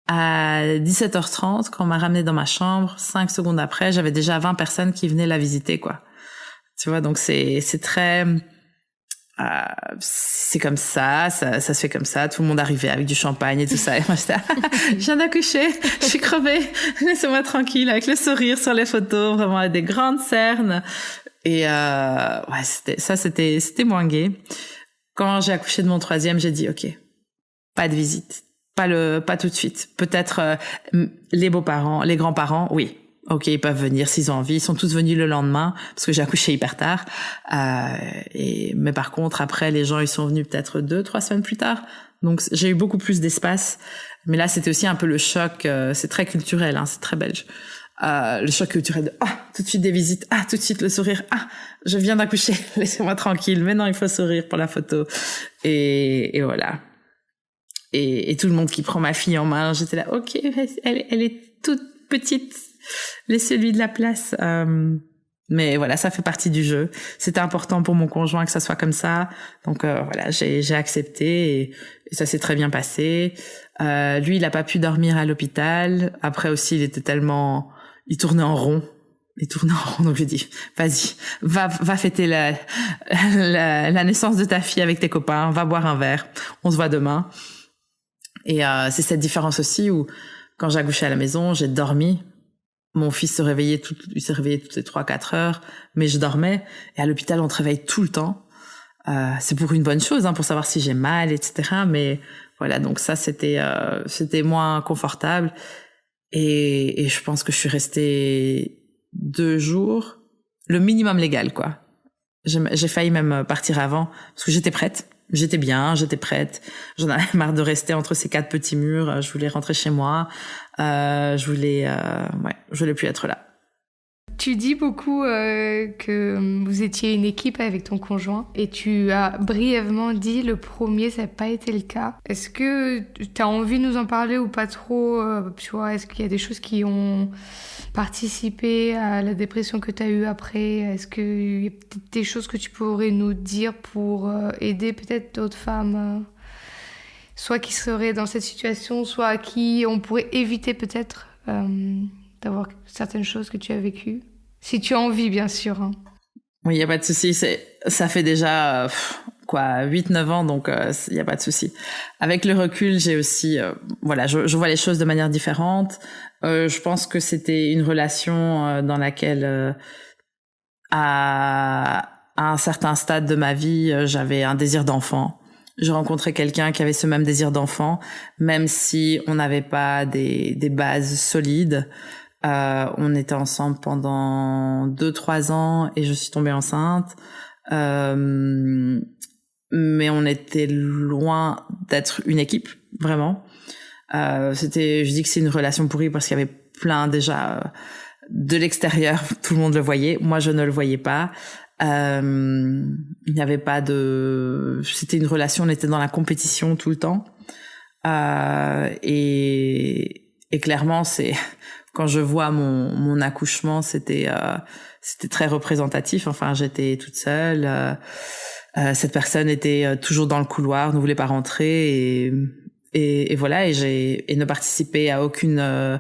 À 17h30, quand on m'a ramenée dans ma chambre, 5 secondes après, j'avais déjà 20 personnes qui venaient la visiter, quoi. Tu vois, donc c'est très... c'est comme ça se fait comme ça. Tout le monde arrivait avec du champagne et tout ça. Et moi, j'étais, je viens d'accoucher, je suis crevée, laissez-moi tranquille, avec le sourire sur les photos, vraiment avec des grandes cernes. Et ouais, c'était moins gai. Quand j'ai accouché de mon 3e, j'ai dit ok, pas de visite, pas tout de suite. Peut-être les beaux-parents, les grands-parents, oui. Ok, ils peuvent venir s'ils ont envie. Ils sont tous venus le lendemain parce que j'ai accouché hyper tard. Mais par contre, après, les gens ils sont venus peut-être 2-3 semaines plus tard. Donc j'ai eu beaucoup plus d'espace. Mais là, c'était aussi un peu le choc. C'est très culturel, hein, c'est très belge. Le choc culturel de tout de suite des visites, tout de suite le sourire, je viens d'accoucher, laissez-moi tranquille. Maintenant, il faut sourire pour la photo. Et voilà. Et tout le monde qui prend ma fille en main, j'étais là, ok, elle est toute petite. Laissez-lui de la place. Mais voilà, ça fait partie du jeu. C'était important pour mon conjoint que ça soit comme ça. Donc voilà, j'ai accepté et ça s'est très bien passé. Lui, il a pas pu dormir à l'hôpital. Après aussi, il tournait en rond. Donc je dis, vas-y, va fêter la naissance de ta fille avec tes copains. Va boire un verre. On se voit demain. Et c'est cette différence aussi où quand j'ai accouché à la maison, j'ai dormi. Mon fils il s'est réveillé toutes les 3-4 heures, mais je dormais. Et à l'hôpital, on te réveille tout le temps. C'est pour une bonne chose, hein, pour savoir si j'ai mal, etc. Mais voilà, donc ça, c'était moins confortable. Et je pense que je suis restée 2 jours, le minimum légal, quoi. J'ai failli même partir avant, parce que j'étais prête. J'étais bien, j'étais prête. J'en avais marre de rester entre ces 4 petits murs. Je voulais rentrer chez moi. Je voulais plus être là. Tu dis beaucoup que vous étiez une équipe avec ton conjoint et tu as brièvement dit le premier, ça n'a pas été le cas. Est-ce que tu as envie de nous en parler ou pas trop tu vois, est-ce qu'il y a des choses qui ont participé à la dépression que tu as eue après? Est-ce qu'il y a peut-être des choses que tu pourrais nous dire pour aider peut-être d'autres femmes soit qui seraient dans cette situation, soit à qui on pourrait éviter peut-être d'avoir certaines choses que tu as vécues. Si tu as envie, bien sûr. Hein. Oui, il n'y a pas de souci. Ça fait déjà 8-9 ans, donc il n'y a pas de souci. Avec le recul, j'ai aussi... je vois les choses de manière différente. Je pense que c'était une relation dans laquelle, à un certain stade de ma vie, j'avais un désir d'enfant. Je rencontrais quelqu'un qui avait ce même désir d'enfant, même si on n'avait pas des bases solides. On était ensemble pendant 2-3 ans et je suis tombée enceinte. Mais on était loin d'être une équipe, vraiment. Je dis que c'est une relation pourrie parce qu'il y avait plein déjà de l'extérieur, tout le monde le voyait. Moi, je ne le voyais pas. Il n'y avait pas c'était une relation, on était dans la compétition tout le temps. Et clairement, quand je vois mon accouchement, c'était très représentatif. Enfin, j'étais toute seule. Cette personne était toujours dans le couloir, ne voulait pas rentrer et voilà. Et ne participait à aucun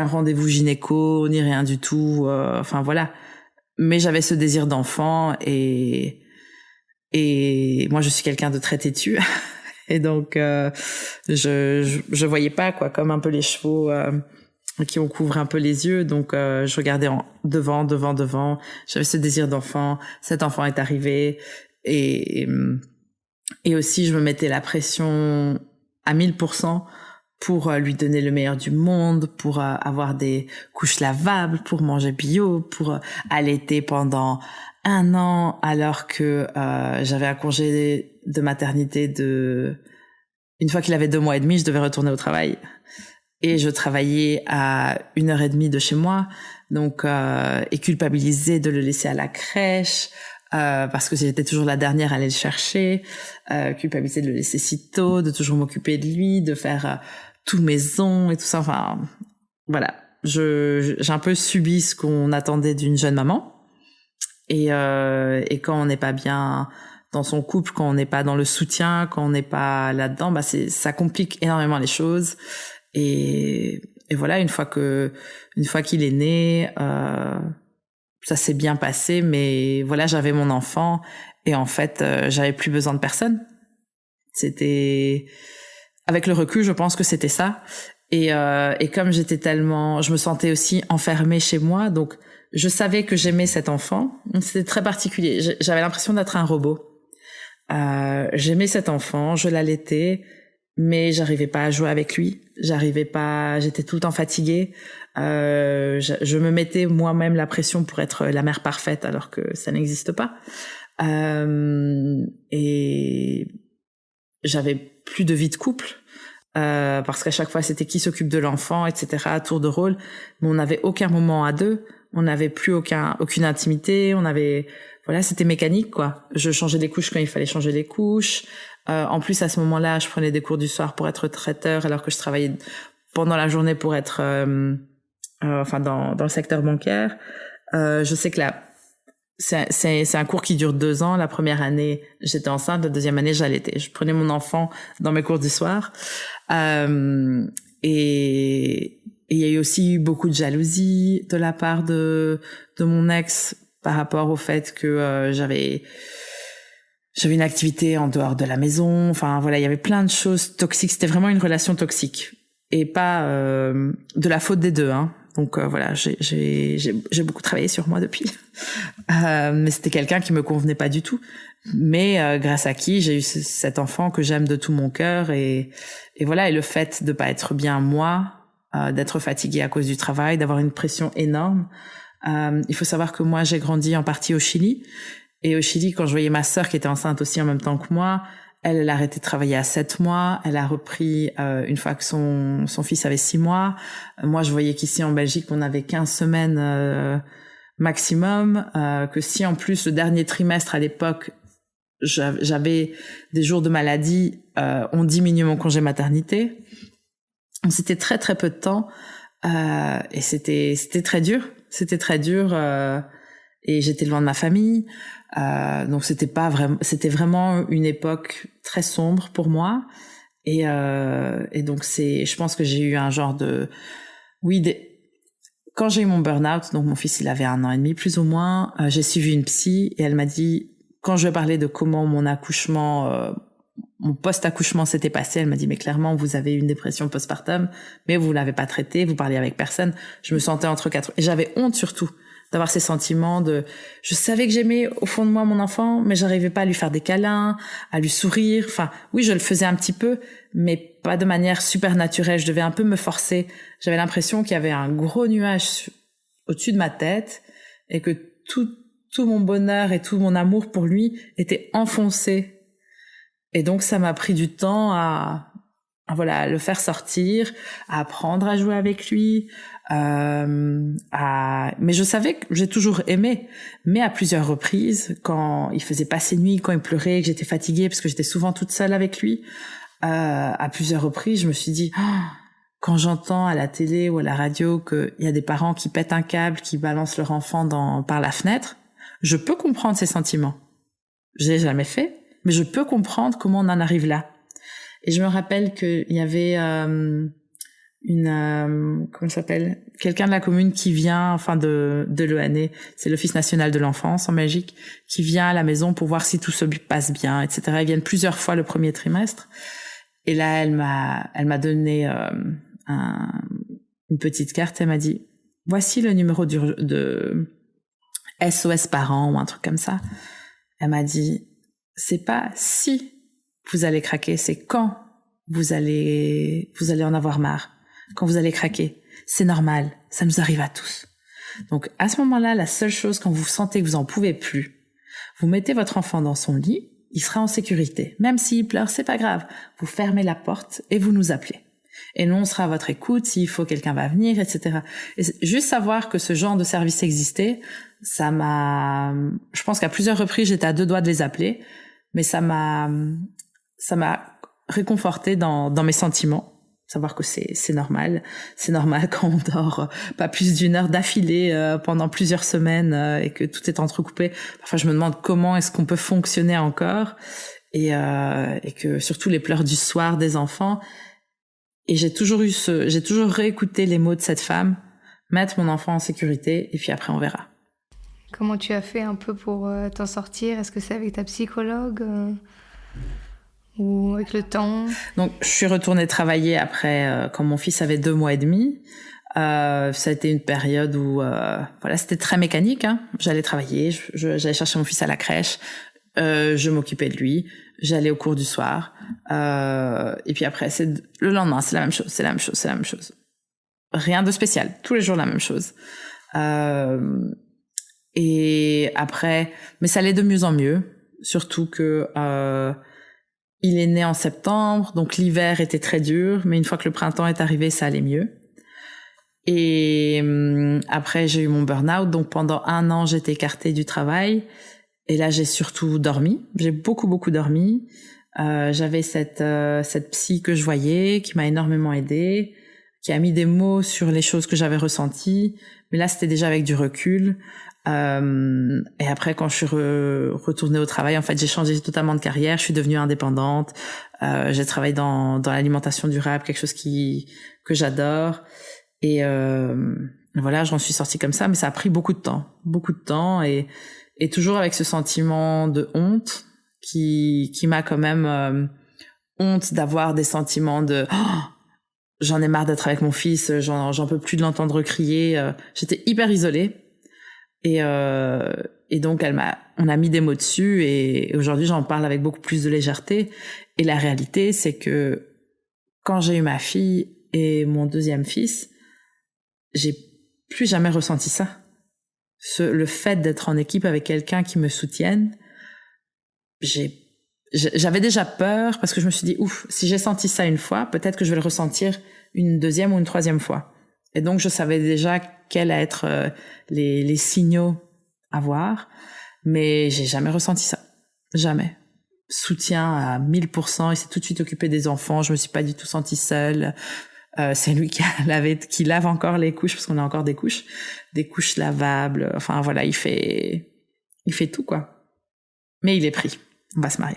rendez-vous gynéco ni rien du tout. Enfin voilà. Mais j'avais ce désir d'enfant et moi je suis quelqu'un de très têtu et donc je voyais pas quoi, comme un peu les chevaux qui ont couvert un peu les yeux, donc je regardais devant. J'avais ce désir d'enfant. Cet enfant est arrivé et aussi je me mettais la pression à 1000% pour lui donner le meilleur du monde, pour avoir des couches lavables, pour manger bio, pour allaiter pendant 1 an, alors que j'avais un congé de maternité une fois qu'il avait 2 mois et demi, je devais retourner au travail. Et je travaillais à 1h30 de chez moi, donc et culpabilisée de le laisser à la crèche. parce que j'étais toujours la dernière à aller le chercher, culpabilité de le laisser si tôt, de toujours m'occuper de lui, de faire tout maison et tout ça. Enfin, voilà. J'ai un peu subi ce qu'on attendait d'une jeune maman. Et quand on n'est pas bien dans son couple, quand on n'est pas dans le soutien, quand on n'est pas là-dedans, bah ça complique énormément les choses. Et voilà, une fois qu'il est né, ça s'est bien passé, mais voilà, j'avais mon enfant et en fait, j'avais plus besoin de personne. C'était, avec le recul, je pense que c'était ça. Et comme je me sentais aussi enfermée chez moi, donc je savais que j'aimais cet enfant. C'était très particulier. J'avais l'impression d'être un robot. J'aimais cet enfant, je l'allaitais, mais j'arrivais pas à jouer avec lui. J'étais tout le temps fatiguée. Je me mettais moi-même la pression pour être la mère parfaite alors que ça n'existe pas. Et j'avais plus de vie de couple. Parce qu'à chaque fois c'était qui s'occupe de l'enfant, etc., à tour de rôle, mais on n'avait aucun moment à deux, on n'avait plus aucune intimité, voilà, c'était mécanique quoi. Je changeais les couches quand il fallait changer les couches. En plus à ce moment-là, je prenais des cours du soir pour être traiteur alors que je travaillais pendant la journée pour être dans le secteur bancaire. Je sais que c'est un cours qui dure 2 ans. La première année, j'étais enceinte. La deuxième année, j'allaitais. Je prenais mon enfant dans mes cours du soir. Et il y a eu aussi beaucoup de jalousie de la part de mon ex par rapport au fait que j'avais une activité en dehors de la maison. Enfin voilà, il y avait plein de choses toxiques. C'était vraiment une relation toxique et pas de la faute des deux, hein. Donc voilà, j'ai beaucoup travaillé sur moi depuis. Mais c'était quelqu'un qui me convenait pas du tout. Mais grâce à qui j'ai eu cet enfant que j'aime de tout mon cœur et voilà. Et le fait de pas être bien moi, d'être fatiguée à cause du travail, d'avoir une pression énorme. Il faut savoir que moi j'ai grandi en partie au Chili. Et au Chili, quand je voyais ma sœur qui était enceinte aussi en même temps que moi, elle a arrêté de travailler à 7 mois. Elle a repris une fois que son fils avait 6 mois. Moi, je voyais qu'ici en Belgique, on avait 15 semaines maximum. Que si en plus le dernier trimestre à l'époque, j'avais des jours de maladie, on diminuait mon congé maternité. C'était très très peu de temps et c'était très dur. C'était très dur et j'étais loin de ma famille. Donc c'était vraiment une époque très sombre pour moi et donc je pense que j'ai eu un genre de quand j'ai eu mon burn-out, donc mon fils il avait 1 an et demi plus ou moins, j'ai suivi une psy et elle m'a dit, quand je parlais de comment mon accouchement mon post-accouchement s'était passé, elle m'a dit mais clairement vous avez une dépression postpartum mais vous l'avez pas traitée, vous parliez avec personne. Je me sentais entre quatre et j'avais honte surtout d'avoir ces sentiments je savais que j'aimais au fond de moi mon enfant, mais j'arrivais pas à lui faire des câlins, à lui sourire. Enfin, oui, je le faisais un petit peu, mais pas de manière super naturelle. Je devais un peu me forcer. J'avais l'impression qu'il y avait un gros nuage au-dessus de ma tête et que tout mon bonheur et tout mon amour pour lui était enfoncé. Et donc, ça m'a pris du temps à le faire sortir, à apprendre à jouer avec lui, mais je savais que j'ai toujours aimé, mais à plusieurs reprises, quand il faisait pas ses nuits, quand il pleurait, que j'étais fatiguée parce que j'étais souvent toute seule avec lui, à plusieurs reprises, je me suis dit, quand j'entends à la télé ou à la radio qu'il y a des parents qui pètent un câble, qui balancent leur enfant par la fenêtre, je peux comprendre ces sentiments. Je l'ai jamais fait, mais je peux comprendre comment on en arrive là. Et je me rappelle qu'il y avait quelqu'un de la commune qui vient, de l'ONE, c'est l'Office national de l'enfance en Belgique, qui vient à la maison pour voir si tout se passe bien, etc. Ils viennent plusieurs fois le premier trimestre. Et là, elle m'a donné une petite carte. Elle m'a dit, voici le numéro de SOS parents ou un truc comme ça. Elle m'a dit, c'est pas si vous allez craquer, c'est quand vous allez en avoir marre, quand vous allez craquer. C'est normal, ça nous arrive à tous. Donc à ce moment-là, la seule chose, quand vous sentez que vous en pouvez plus, vous mettez votre enfant dans son lit, il sera en sécurité. Même s'il pleure, c'est pas grave. Vous fermez la porte et vous nous appelez. Et nous, on sera à votre écoute. S'il faut, quelqu'un va venir, etc. Et juste savoir que ce genre de service existait, je pense qu'à plusieurs reprises, j'étais à 2 doigts de les appeler, mais ça m'a réconforté dans mes sentiments. Savoir que c'est normal. C'est normal quand on dort pas plus d'1 heure d'affilée pendant plusieurs semaines et que tout est entrecoupé. Parfois, je me demande comment est-ce qu'on peut fonctionner encore et que surtout les pleurs du soir des enfants. Et j'ai toujours réécouté les mots de cette femme, mettre mon enfant en sécurité et puis après on verra. Comment tu as fait un peu pour t'en sortir? Est-ce que c'est avec ta psychologue ou avec le temps? Donc, je suis retournée travailler après, quand mon fils avait 2 mois et demi. Ça a été une période où, c'était très mécanique, hein. J'allais travailler, j'allais chercher mon fils à la crèche, je m'occupais de lui, j'allais au cours du soir, et puis après, le lendemain, c'est la même chose. Rien de spécial. Tous les jours, la même chose. Et après, mais ça allait de mieux en mieux, surtout que, il est né en septembre, donc l'hiver était très dur, mais une fois que le printemps est arrivé, ça allait mieux. Et après, j'ai eu mon burn-out, donc pendant 1 an, j'étais écartée du travail. Et là, j'ai surtout dormi. J'ai beaucoup dormi. J'avais cette psy que je voyais, qui m'a énormément aidée, qui a mis des mots sur les choses que j'avais ressenties. Mais là, c'était déjà avec du recul. Et après, quand je suis retournée au travail, en fait, j'ai changé totalement de carrière. Je suis devenue indépendante. J'ai travaillé dans l'alimentation durable, quelque chose que j'adore. Et voilà, j'en suis sortie comme ça, mais ça a pris beaucoup de temps, et toujours avec ce sentiment de honte qui m'a quand même honte d'avoir des sentiments de j'en ai marre d'être avec mon fils, j'en peux plus de l'entendre crier. J'étais hyper isolée. Et donc on a mis des mots dessus, et aujourd'hui j'en parle avec beaucoup plus de légèreté. Et la réalité, c'est que quand j'ai eu ma fille et mon 2e fils, j'ai plus jamais ressenti ça. Le fait d'être en équipe avec quelqu'un qui me soutienne, j'avais déjà peur parce que je me suis dit ouf, si j'ai senti ça une fois, peut-être que je vais le ressentir une 2e ou une 3e fois. Et donc je savais déjà quels allaient être les signaux à voir, mais j'ai jamais ressenti ça. Jamais. Soutien à 1000%, il s'est tout de suite occupé des enfants, je me suis pas du tout sentie seule. C'est lui qui lave encore les couches, parce qu'on a encore des couches lavables. Enfin voilà, il fait tout, quoi. Mais il est pris. On va se marier.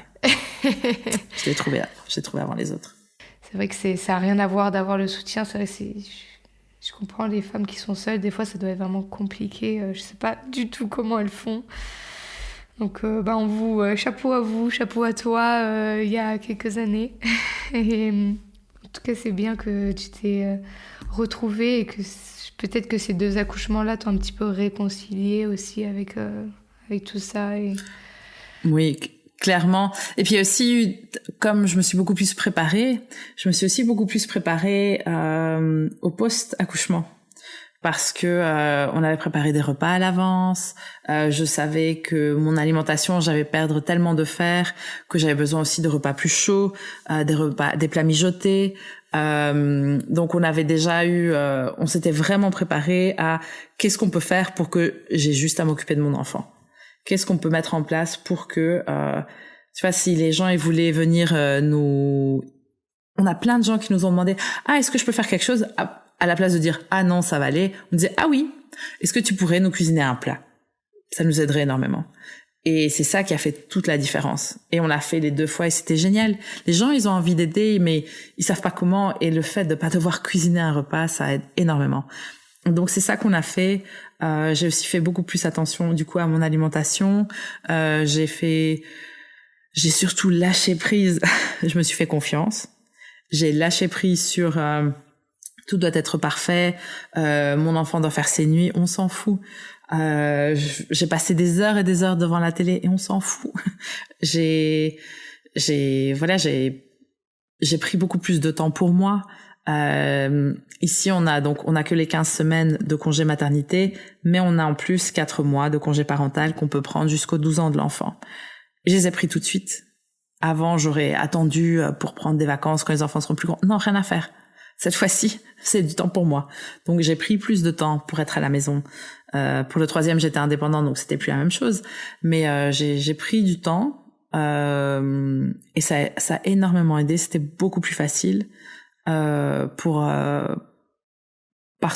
J'ai trouvé avant les autres. C'est vrai que ça a rien à voir d'avoir le soutien. C'est vrai que je comprends les femmes qui sont seules. Des fois, ça doit être vraiment compliqué. Je sais pas du tout comment elles font. Donc, chapeau à vous, chapeau à toi, il y a quelques années. Et en tout cas, c'est bien que tu t'es retrouvée et que peut-être que ces 2 accouchements-là t'ont un petit peu réconcilié aussi avec tout ça. Oui, clairement. Et puis aussi, comme je me suis beaucoup plus préparée, au post-accouchement. Parce que on avait préparé des repas à l'avance. Je savais que mon alimentation, j'allais perdre tellement de fer que j'avais besoin aussi de repas plus chauds, des plats mijotés. Donc on avait déjà on s'était vraiment préparé à qu'est-ce qu'on peut faire pour que j'ai juste à m'occuper de mon enfant. Qu'est-ce qu'on peut mettre en place pour que, tu vois, si les gens ils voulaient venir on a plein de gens qui nous ont demandé est-ce que je peux faire quelque chose, à la place de dire non, ça va aller, on disait oui, est-ce que tu pourrais nous cuisiner un plat? Ça nous aiderait énormément. Et c'est ça qui a fait toute la différence. Et on l'a fait les 2 fois et c'était génial. Les gens, ils ont envie d'aider, mais ils savent pas comment. Et le fait de pas devoir cuisiner un repas, ça aide énormément. Donc c'est ça qu'on a fait. J'ai aussi fait beaucoup plus attention du coup à mon alimentation. J'ai surtout lâché prise. Je me suis fait confiance. J'ai lâché prise sur tout doit être parfait. Mon enfant doit faire ses nuits. On s'en fout. J'ai passé des heures et des heures devant la télé et on s'en fout. J'ai pris beaucoup plus de temps pour moi. Ici, on a que les 15 semaines de congé maternité, mais on a en plus 4 mois de congé parental qu'on peut prendre jusqu'aux 12 ans de l'enfant. Et je les ai pris tout de suite. Avant, j'aurais attendu pour prendre des vacances quand les enfants seront plus grands. Non, rien à faire. Cette fois-ci, c'est du temps pour moi. Donc j'ai pris plus de temps pour être à la maison. Pour le 3e, j'étais indépendante, donc c'était plus la même chose. Mais j'ai pris du temps et ça a énormément aidé. C'était beaucoup plus facile parce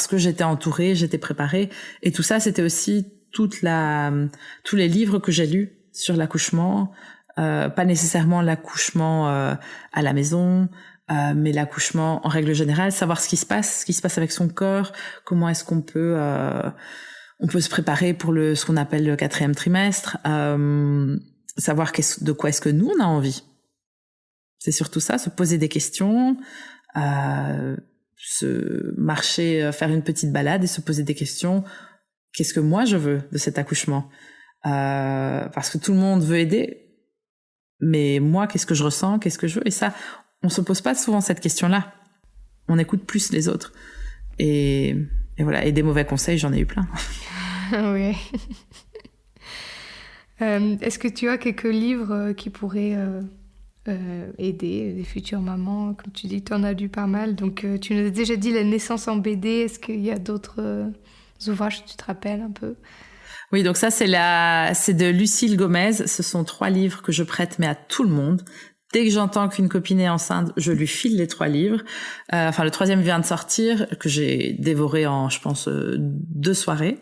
que j'étais entourée, j'étais préparée. Et tout ça, c'était aussi tous les livres que j'ai lus sur l'accouchement. Pas nécessairement l'accouchement à la maison, mais l'accouchement en règle générale, savoir ce qui se passe avec son corps, comment est-ce qu'on peut se préparer pour ce qu'on appelle le 4e trimestre, savoir de quoi est-ce que nous on a envie. C'est surtout ça, se poser des questions, se marcher, faire une petite balade et se poser des questions. Qu'est-ce que moi je veux de cet accouchement? Parce que tout le monde veut aider, mais moi, qu'est-ce que je ressens? Qu'est-ce que je veux? Et ça, on se pose pas souvent cette question-là. On écoute plus les autres. Et voilà. Et des mauvais conseils, j'en ai eu plein. Oui. Est-ce que tu as quelques livres qui pourraient aider des futures mamans? Comme tu dis, tu en as lu pas mal. Donc, tu nous as déjà dit La naissance en BD. Est-ce qu'il y a d'autres ouvrages que tu te rappelles un peu? Oui, donc ça, c'est de Lucille Gomez. Ce sont 3 livres que je prête, mais à tout le monde. Dès que j'entends qu'une copine est enceinte, je lui file les 3 livres. Le 3e vient de sortir, que j'ai dévoré en, je pense, 2 soirées.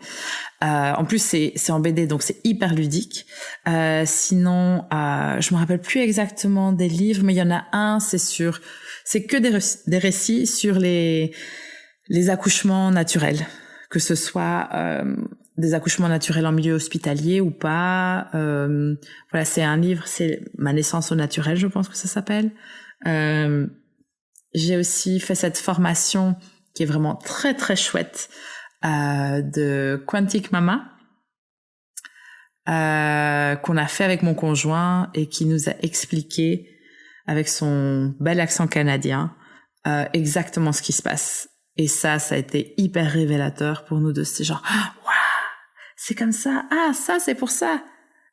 En plus, c'est en BD, donc c'est hyper ludique. Sinon, je me rappelle plus exactement des livres, mais il y en a un, c'est que des récits sur les accouchements naturels, que ce soit des accouchements naturels en milieu hospitalier ou pas. Voilà, c'est un livre, c'est Ma naissance au naturel, je pense que ça s'appelle. J'ai aussi fait cette formation qui est vraiment très très chouette de Quantic Mama qu'on a fait avec mon conjoint et qui nous a expliqué avec son bel accent canadien exactement ce qui se passe. Et ça a été hyper révélateur pour nous deux. C'est genre, waouh, c'est comme ça. Ah, ça, c'est pour ça.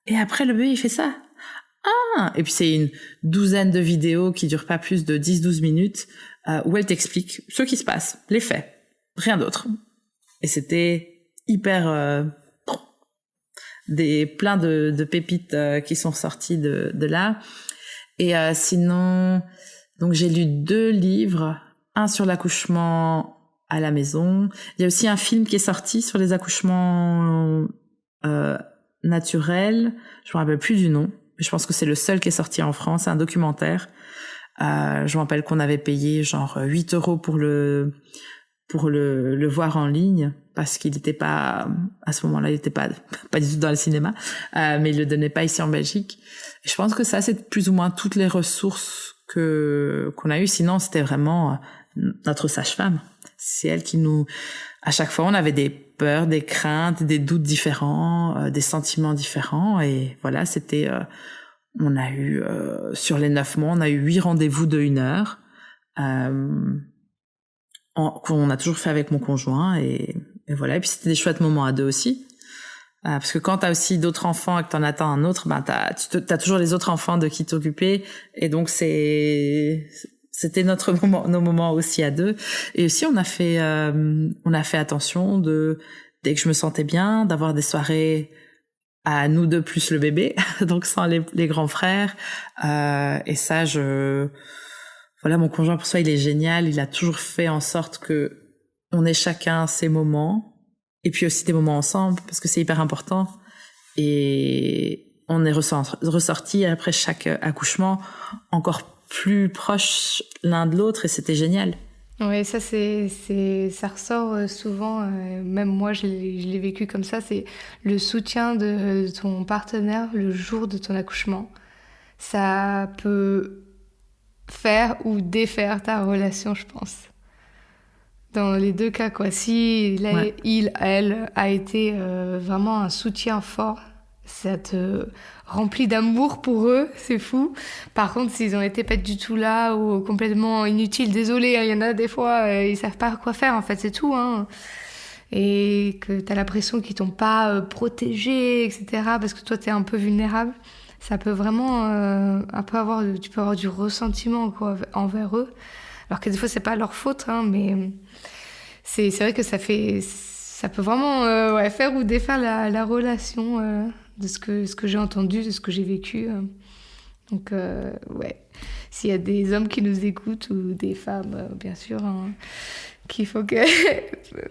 Et après, le bébé, il fait ça. Ah. Et puis, c'est une douzaine de vidéos qui durent pas plus de 10-12 minutes où elle t'explique ce qui se passe, les faits, rien d'autre. Et c'était hyper... plein de pépites qui sont sorties de là. Et sinon, donc j'ai lu 2 livres, un sur l'accouchement à la maison. Il y a aussi un film qui est sorti sur les accouchements naturels. Je me rappelle plus du nom, mais je pense que c'est le seul qui est sorti en France. C'est un documentaire. Je me rappelle qu'on avait payé genre 8 € pour le voir en ligne parce qu'il n'était pas, à ce moment-là, il n'était pas du tout dans le cinéma, mais il le donnait pas ici en Belgique. Et je pense que ça, c'est plus ou moins toutes les ressources qu'on a eues. Sinon, c'était vraiment notre sage-femme. C'est elle qui à chaque fois, on avait des peurs, des craintes, des doutes différents, des sentiments différents. Et voilà, on a eu, sur les 9 mois, on a eu 8 rendez-vous de 1 heure, qu'on a toujours fait avec mon conjoint. Et voilà. Et puis, c'était des chouettes moments à 2 aussi. Parce que quand t'as aussi d'autres enfants et que t'en attends un autre, t'as toujours les autres enfants de qui t'occuper. Et donc, c'était nos moments aussi à 2. Et aussi, on a fait attention dès que je me sentais bien, d'avoir des soirées à nous 2 plus le bébé, donc sans les grands frères. Et ça, voilà, mon conjoint, pour ça, il est génial. Il a toujours fait en sorte que on ait chacun ses moments. Et puis aussi des moments ensemble, parce que c'est hyper important. Et on est ressortis après chaque accouchement encore plus proches l'un de l'autre, et c'était génial. Oui, ça ça ressort souvent, même moi je l'ai vécu comme ça, c'est le soutien de ton partenaire le jour de ton accouchement. Ça peut faire ou défaire ta relation, je pense. Dans les 2 cas, quoi. Si elle a été vraiment un soutien fort, ça te remplit d'amour pour eux, c'est fou. Par contre, s'ils ont été pas du tout là ou complètement inutiles, désolé, il y en a des fois, ils savent pas quoi faire, en fait, c'est tout, hein. Et que t'as l'impression qu'ils t'ont pas protégé, etc., parce que toi, t'es un peu vulnérable. Ça peut vraiment tu peux avoir du ressentiment, quoi, envers eux. Alors que des fois, c'est pas leur faute, hein, mais c'est vrai que ça peut vraiment faire ou défaire la relation de ce que j'ai entendu, de ce que j'ai vécu. Donc, ouais, s'il y a des hommes qui nous écoutent ou des femmes, bien sûr, hein, qu'il faut que...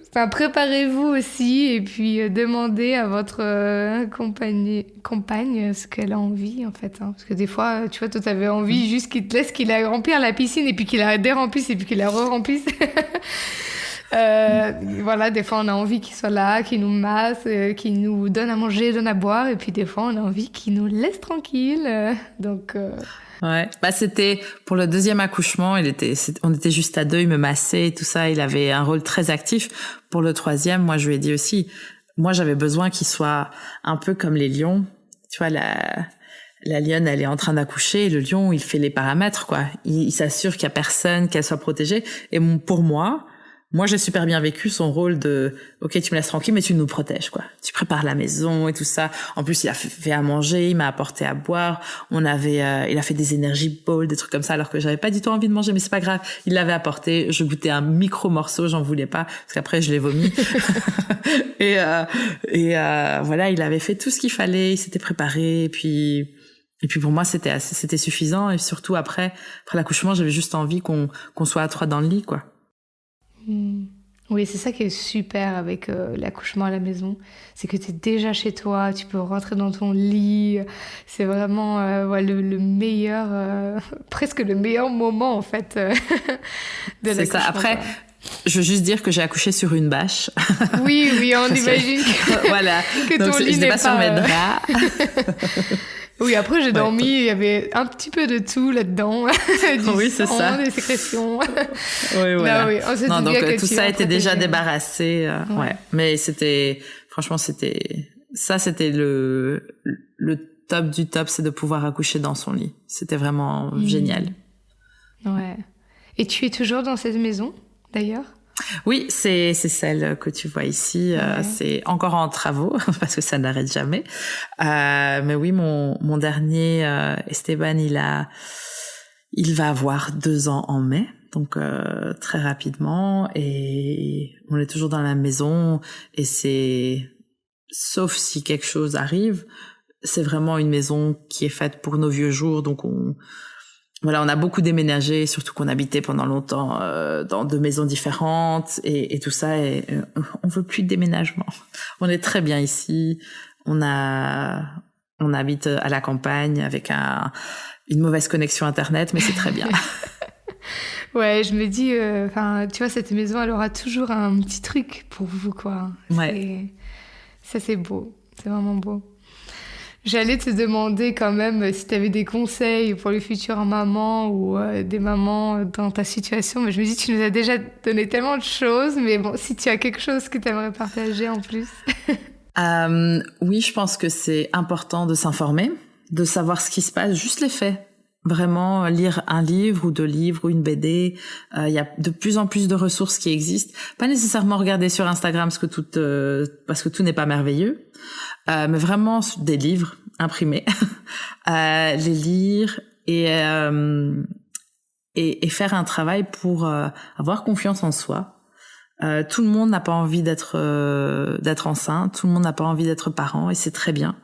enfin, préparez-vous aussi et puis demandez à votre compagne ce qu'elle a envie, en fait. Hein. Parce que des fois, tu vois, toi, t'avais envie juste qu'il te laisse qu'il la remplir la piscine et puis qu'il la déremplisse et puis qu'il la re-remplisse. Voilà, des fois on a envie qu'il soit là, qu'il nous masse, qu'il nous donne à manger, donne à boire, et puis des fois on a envie qu'il nous laisse tranquille. Ouais, bah c'était pour le deuxième accouchement, on était juste à deux, il me massait et tout ça, il avait un rôle très actif. Pour le troisième, moi je lui ai dit aussi, moi j'avais besoin qu'il soit un peu comme les lions. Tu vois, la lionne, elle est en train d'accoucher, et le lion, il fait les paramètres, quoi. Il s'assure qu'il y a personne, qu'elle soit protégée. Et pour moi, j'ai super bien vécu son rôle de, ok, tu me laisses tranquille, mais tu nous protèges, quoi. Tu prépares la maison et tout ça. En plus, il a fait à manger, il m'a apporté à boire. Il a fait des energy balls, des trucs comme ça, alors que j'avais pas du tout envie de manger, mais c'est pas grave. Il l'avait apporté. Je goûtais un micro morceau, j'en voulais pas, parce qu'après, je l'ai vomi. et voilà, il avait fait tout ce qu'il fallait, il s'était préparé, et puis pour moi, c'était suffisant. Et surtout après l'accouchement, j'avais juste envie qu'on soit à trois dans le lit, quoi. Oui, c'est ça qui est super avec l'accouchement à la maison, c'est que tu es déjà chez toi, tu peux rentrer dans ton lit, c'est vraiment le meilleur, presque le meilleur moment en fait de l'accouchement. C'est ça, après... Je veux juste dire que j'ai accouché sur une bâche. Oui, on imagine voilà. que ton lit n'est pas sur mes draps. Oui, après j'ai dormi, il y avait un petit peu de tout là-dedans. Oui, c'est ça. Des sécrétions. Oui, voilà. Non, oui. Non, donc tout ça était déjà débarrassé. Ouais. Mais franchement, c'était le top du top, c'est de pouvoir accoucher dans son lit. C'était vraiment génial. Ouais. Et tu es toujours dans cette maison, d'ailleurs? Oui, c'est celle que tu vois ici. Ouais. C'est encore en travaux parce que ça n'arrête jamais. Mais oui, mon dernier Esteban, il va avoir 2 ans en mai, donc très rapidement. Et on est toujours dans la maison. Et sauf si quelque chose arrive, c'est vraiment une maison qui est faite pour nos vieux jours. Donc on a beaucoup déménagé, surtout qu'on habitait pendant longtemps dans 2 maisons différentes et tout ça, et on veut plus de déménagement. On est très bien ici. On habite à la campagne avec une mauvaise connexion internet, mais c'est très bien. Ouais, je me dis, tu vois, cette maison, elle aura toujours un petit truc pour vous, quoi. Ouais. Ça, c'est beau. C'est vraiment beau. J'allais te demander quand même si tu avais des conseils pour les futures mamans ou des mamans dans ta situation, mais je me dis tu nous as déjà donné tellement de choses, mais bon, si tu as quelque chose que tu aimerais partager en plus. Oui, je pense que c'est important de s'informer, de savoir ce qui se passe, juste les faits. Vraiment lire un livre ou 2 livres ou une BD. Il y a de plus en plus de ressources qui existent. Pas nécessairement regarder sur Instagram parce que tout n'est pas merveilleux. Mais vraiment des livres imprimés, les lire et faire un travail pour avoir confiance en soi. Tout le monde n'a pas envie d'être enceinte, tout le monde n'a pas envie d'être parent, et c'est très bien.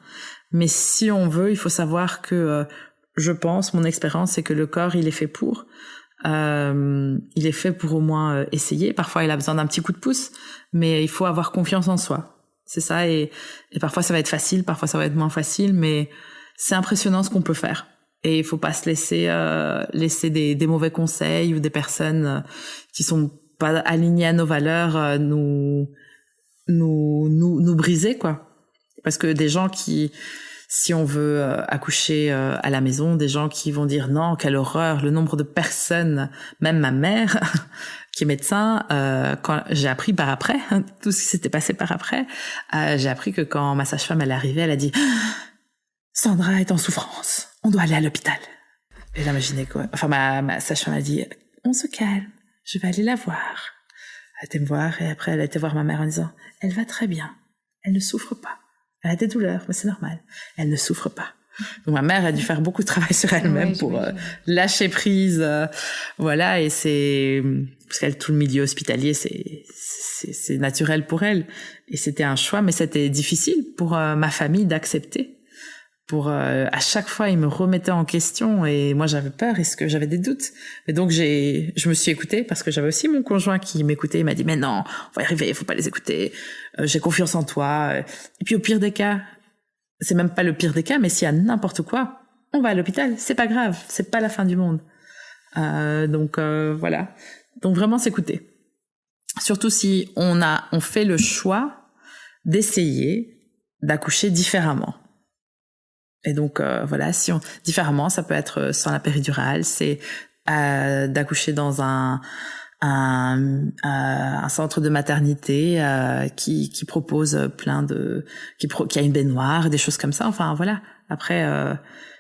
Mais si on veut, il faut savoir que je pense, mon expérience, c'est que le corps, il est fait pour. Il est fait pour au moins essayer. Parfois, il a besoin d'un petit coup de pouce, mais il faut avoir confiance en soi. C'est ça, et parfois ça va être facile, parfois ça va être moins facile, mais c'est impressionnant ce qu'on peut faire. Et il faut pas se laisser des mauvais conseils ou des personnes qui sont pas alignées à nos valeurs nous briser, quoi. Parce que des gens si on veut accoucher à la maison, des gens qui vont dire non, quelle horreur, le nombre de personnes, même ma mère qui est médecin, quand j'ai appris par après, tout ce qui s'était passé par après, j'ai appris que quand ma sage-femme elle est arrivée, elle a dit Sandra est en souffrance, on doit aller à l'hôpital. Et là, ma sage-femme a dit on se calme, je vais aller la voir. Elle était me voir et après elle a été voir ma mère en disant elle va très bien, elle ne souffre pas. Elle a des douleurs, mais c'est normal. Elle ne souffre pas. Donc ma mère a dû faire beaucoup de travail sur elle-même pour lâcher prise, voilà. Et c'est parce qu'elle, tout le milieu hospitalier, c'est naturel pour elle. Et c'était un choix, mais c'était difficile pour ma famille d'accepter. À chaque fois, ils me remettaient en question et moi j'avais peur, est-ce que j'avais des doutes. Et donc je me suis écoutée parce que j'avais aussi mon conjoint qui m'écoutait. Il m'a dit mais non, on va y arriver, faut pas les écouter. J'ai confiance en toi. Et puis au pire des cas, c'est même pas le pire des cas, mais s'il y a n'importe quoi, on va à l'hôpital. C'est pas grave, c'est pas la fin du monde. Donc voilà. Donc vraiment s'écouter. Surtout si on fait le choix d'essayer d'accoucher différemment. Et donc voilà, différemment, ça peut être sans la péridurale, c'est d'accoucher dans un centre de maternité qui propose qui a une baignoire, des choses comme ça. Enfin voilà. Après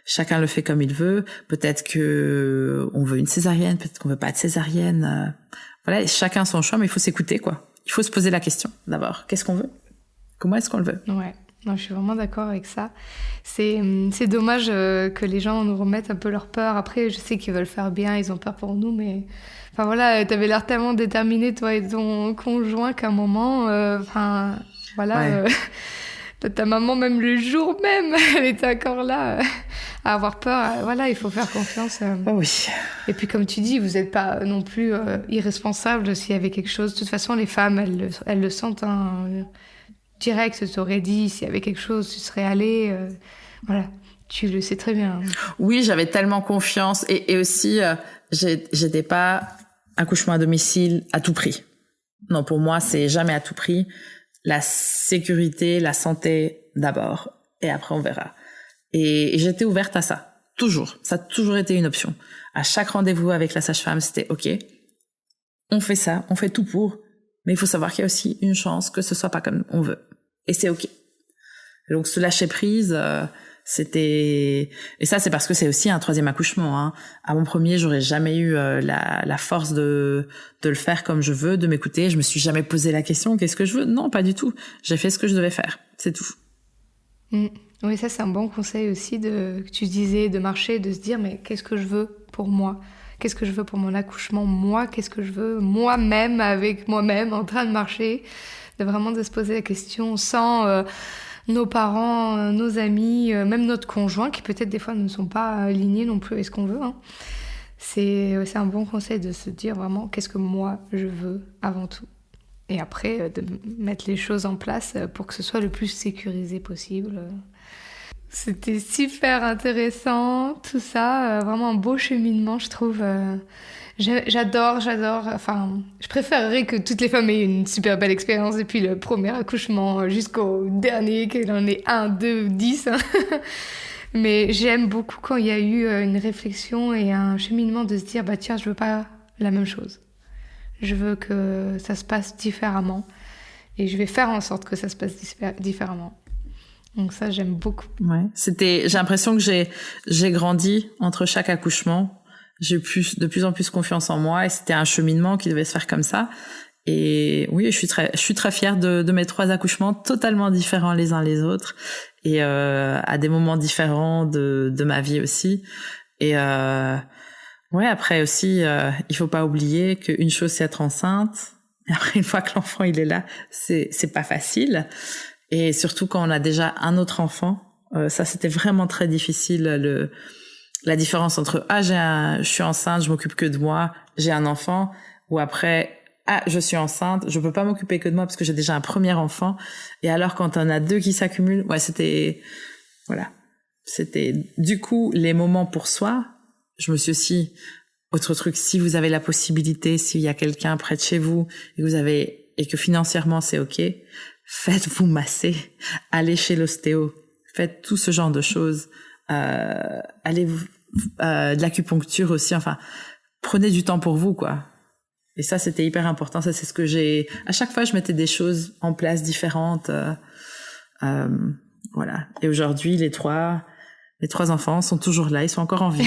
chacun le fait comme il veut. Peut-être que on veut une césarienne, peut-être qu'on veut pas de césarienne. Voilà, chacun son choix, mais il faut s'écouter quoi. Il faut se poser la question d'abord. Qu'est-ce qu'on veut ? Comment est-ce qu'on le veut ? Ouais. Non, je suis vraiment d'accord avec ça. C'est dommage que les gens nous remettent un peu leur peur. Après, je sais qu'ils veulent faire bien, ils ont peur pour nous, mais... Enfin voilà, t'avais l'air tellement déterminé, toi et ton conjoint, qu'à un moment... Enfin, voilà... Ouais. Ta maman, même le jour même, elle était encore là à avoir peur. Voilà, il faut faire confiance. Oh oui. Et puis, comme tu dis, vous n'êtes pas non plus irresponsable s'il y avait quelque chose. De toute façon, les femmes, elles le sentent, hein. Direct, tu t'aurais dit, s'il y avait quelque chose, tu serais allé. Voilà, tu le sais très bien. Oui, j'avais tellement confiance. Et aussi, j'étais pas accouchement à domicile à tout prix. Non, pour moi, c'est jamais à tout prix. La sécurité, la santé d'abord. Et après, on verra. Et j'étais ouverte à ça. Toujours. Ça a toujours été une option. À chaque rendez-vous avec la sage-femme, c'était OK. On fait ça, on fait tout pour. Mais il faut savoir qu'il y a aussi une chance que ce soit pas comme on veut. Et c'est OK. Donc, se lâcher prise, c'était... Et ça, c'est parce que c'est aussi un troisième accouchement, hein. À mon premier, j'aurais jamais eu la force de le faire comme je veux, de m'écouter. Je me suis jamais posé la question, qu'est-ce que je veux ? Non, pas du tout. J'ai fait ce que je devais faire. C'est tout. Oui, ça, c'est un bon conseil aussi que tu disais, de marcher, de se dire, mais qu'est-ce que je veux pour moi ? Qu'est-ce que je veux pour mon accouchement ? Moi, qu'est-ce que je veux moi-même, avec moi-même, en train de marcher ? De se poser la question sans nos parents, nos amis, même notre conjoint, qui peut-être des fois ne sont pas alignés non plus avec ce qu'on veut. Hein. C'est un bon conseil de se dire vraiment qu'est-ce que moi je veux avant tout. Et après, de mettre les choses en place pour que ce soit le plus sécurisé possible. C'était super intéressant, tout ça. Vraiment un beau cheminement, je trouve. J'adore. Enfin, je préférerais que toutes les femmes aient une super belle expérience depuis le premier accouchement jusqu'au dernier, qu'il en ait 1, 2, 10. Hein. Mais j'aime beaucoup quand il y a eu une réflexion et un cheminement de se dire, bah tiens, je veux pas la même chose. Je veux que ça se passe différemment. Et je vais faire en sorte que ça se passe différemment. Donc ça, j'aime beaucoup. Ouais. J'ai l'impression que j'ai grandi entre chaque accouchement. J'ai eu de plus en plus confiance en moi et c'était un cheminement qui devait se faire comme ça. Et oui, je suis très fière de mes 3 accouchements totalement différents les uns les autres et à des moments différents de ma vie aussi. Et ouais, après aussi, il faut pas oublier qu'une chose c'est être enceinte. Et après, une fois que l'enfant il est là, c'est pas facile. Et surtout quand on a déjà un autre enfant, ça c'était vraiment très difficile. La différence entre je suis enceinte, je m'occupe que de moi, j'ai un enfant, ou après je suis enceinte, je peux pas m'occuper que de moi parce que j'ai déjà un premier enfant. Et alors quand on a 2 qui s'accumulent, ouais, c'était du coup les moments pour soi. Je me suis aussi autre truc, si vous avez la possibilité, s'il y a quelqu'un près de chez vous et que financièrement c'est OK, faites-vous masser, allez chez l'ostéo, faites tout ce genre de choses. Allez de l'acupuncture aussi, enfin prenez du temps pour vous quoi. Et ça c'était hyper important. Ça c'est ce que à chaque fois je mettais des choses en place différentes, voilà. Et aujourd'hui les trois enfants sont toujours là, ils sont encore en vie.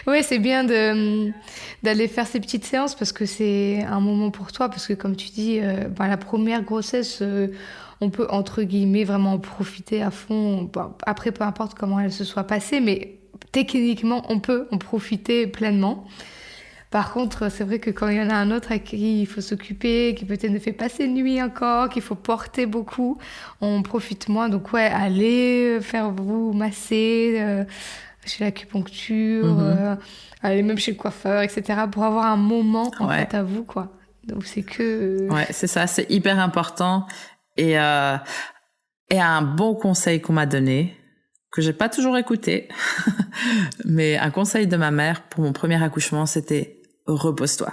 Ouais, c'est bien d'aller faire ces petites séances parce que c'est un moment pour toi. Parce que comme tu dis, la première grossesse, on peut, entre guillemets, vraiment en profiter à fond. Bon, après, peu importe comment elle se soit passée, mais techniquement, on peut en profiter pleinement. Par contre, c'est vrai que quand il y en a un autre à qui il faut s'occuper, qui peut-être ne fait pas ses nuits encore, qu'il faut porter beaucoup, on profite moins. Donc ouais, allez faire vous masser chez l'acupuncture, aller même chez le coiffeur, etc. pour avoir un moment en Ouais. fait à vous, quoi. Donc c'est que... Ouais, c'est ça, c'est hyper important. Et un bon conseil qu'on m'a donné, que j'ai pas toujours écouté, mais un conseil de ma mère pour mon premier accouchement, c'était repose-toi.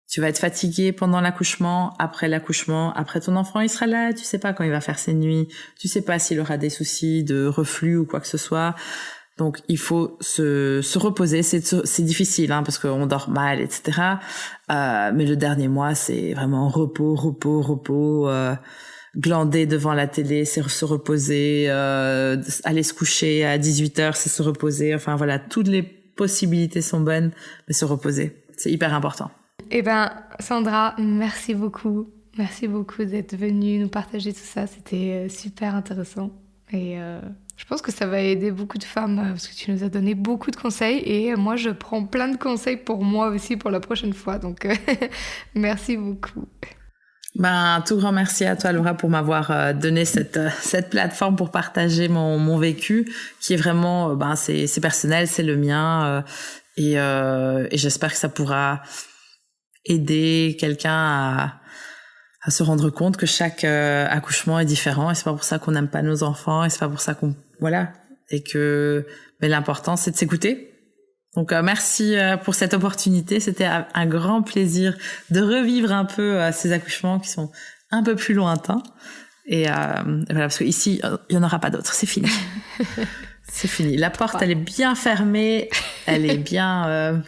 Tu vas être fatigué pendant l'accouchement, après ton enfant il sera là, tu sais pas quand il va faire ses nuits, tu sais pas s'il aura des soucis de reflux ou quoi que ce soit. Donc il faut se reposer, c'est difficile parce qu'on dort mal, etc. Mais le dernier mois c'est vraiment repos, glander devant la télé, c'est se reposer, aller se coucher à 18h, c'est se reposer. Enfin voilà, toutes les possibilités sont bonnes, mais se reposer, c'est hyper important. Eh ben, Sandra, merci beaucoup. Merci beaucoup d'être venue nous partager tout ça. C'était super intéressant. Et je pense que ça va aider beaucoup de femmes parce que tu nous as donné beaucoup de conseils. Et moi, je prends plein de conseils pour moi aussi pour la prochaine fois. Donc, merci beaucoup. Un tout grand merci à toi, Laura, pour m'avoir donné cette plateforme pour partager mon vécu, qui est vraiment, c'est personnel, c'est le mien, et j'espère que ça pourra aider quelqu'un à se rendre compte que chaque accouchement est différent, et c'est pas pour ça qu'on n'aime pas nos enfants, et c'est pas pour ça mais l'important c'est de s'écouter. Donc merci pour cette opportunité, c'était un grand plaisir de revivre un peu ces accouchements qui sont un peu plus lointains, et voilà, parce que ici il y en aura pas d'autres, c'est fini. C'est fini, la porte elle est bien fermée, elle est bien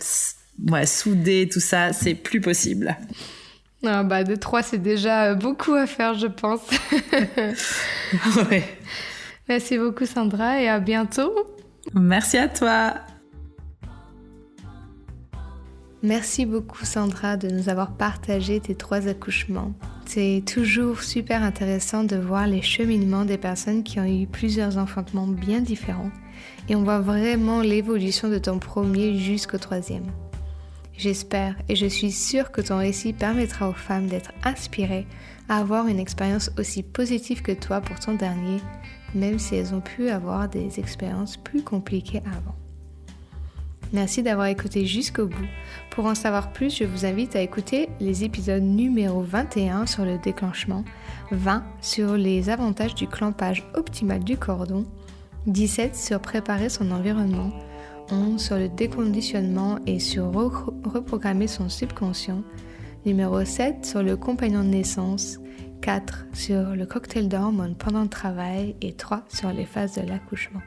soudée, tout ça, c'est plus possible. De 3, c'est déjà beaucoup à faire, je pense. Ouais. Merci beaucoup, Sandra, et à bientôt. Merci à toi. Merci beaucoup, Sandra, de nous avoir partagé tes 3 accouchements. C'est toujours super intéressant de voir les cheminements des personnes qui ont eu plusieurs enfantements bien différents, et on voit vraiment l'évolution de ton premier jusqu'au 3e. J'espère et je suis sûre que ton récit permettra aux femmes d'être inspirées à avoir une expérience aussi positive que toi pour ton dernier, même si elles ont pu avoir des expériences plus compliquées avant. Merci d'avoir écouté jusqu'au bout. Pour en savoir plus, je vous invite à écouter les épisodes numéro 21 sur le déclenchement, 20 sur les avantages du clampage optimal du cordon, 17 sur préparer son environnement, 11 sur le déconditionnement et sur reprogrammer son subconscient, numéro 7 sur le compagnon de naissance, 4 sur le cocktail d'hormones pendant le travail et 3 sur les phases de l'accouchement.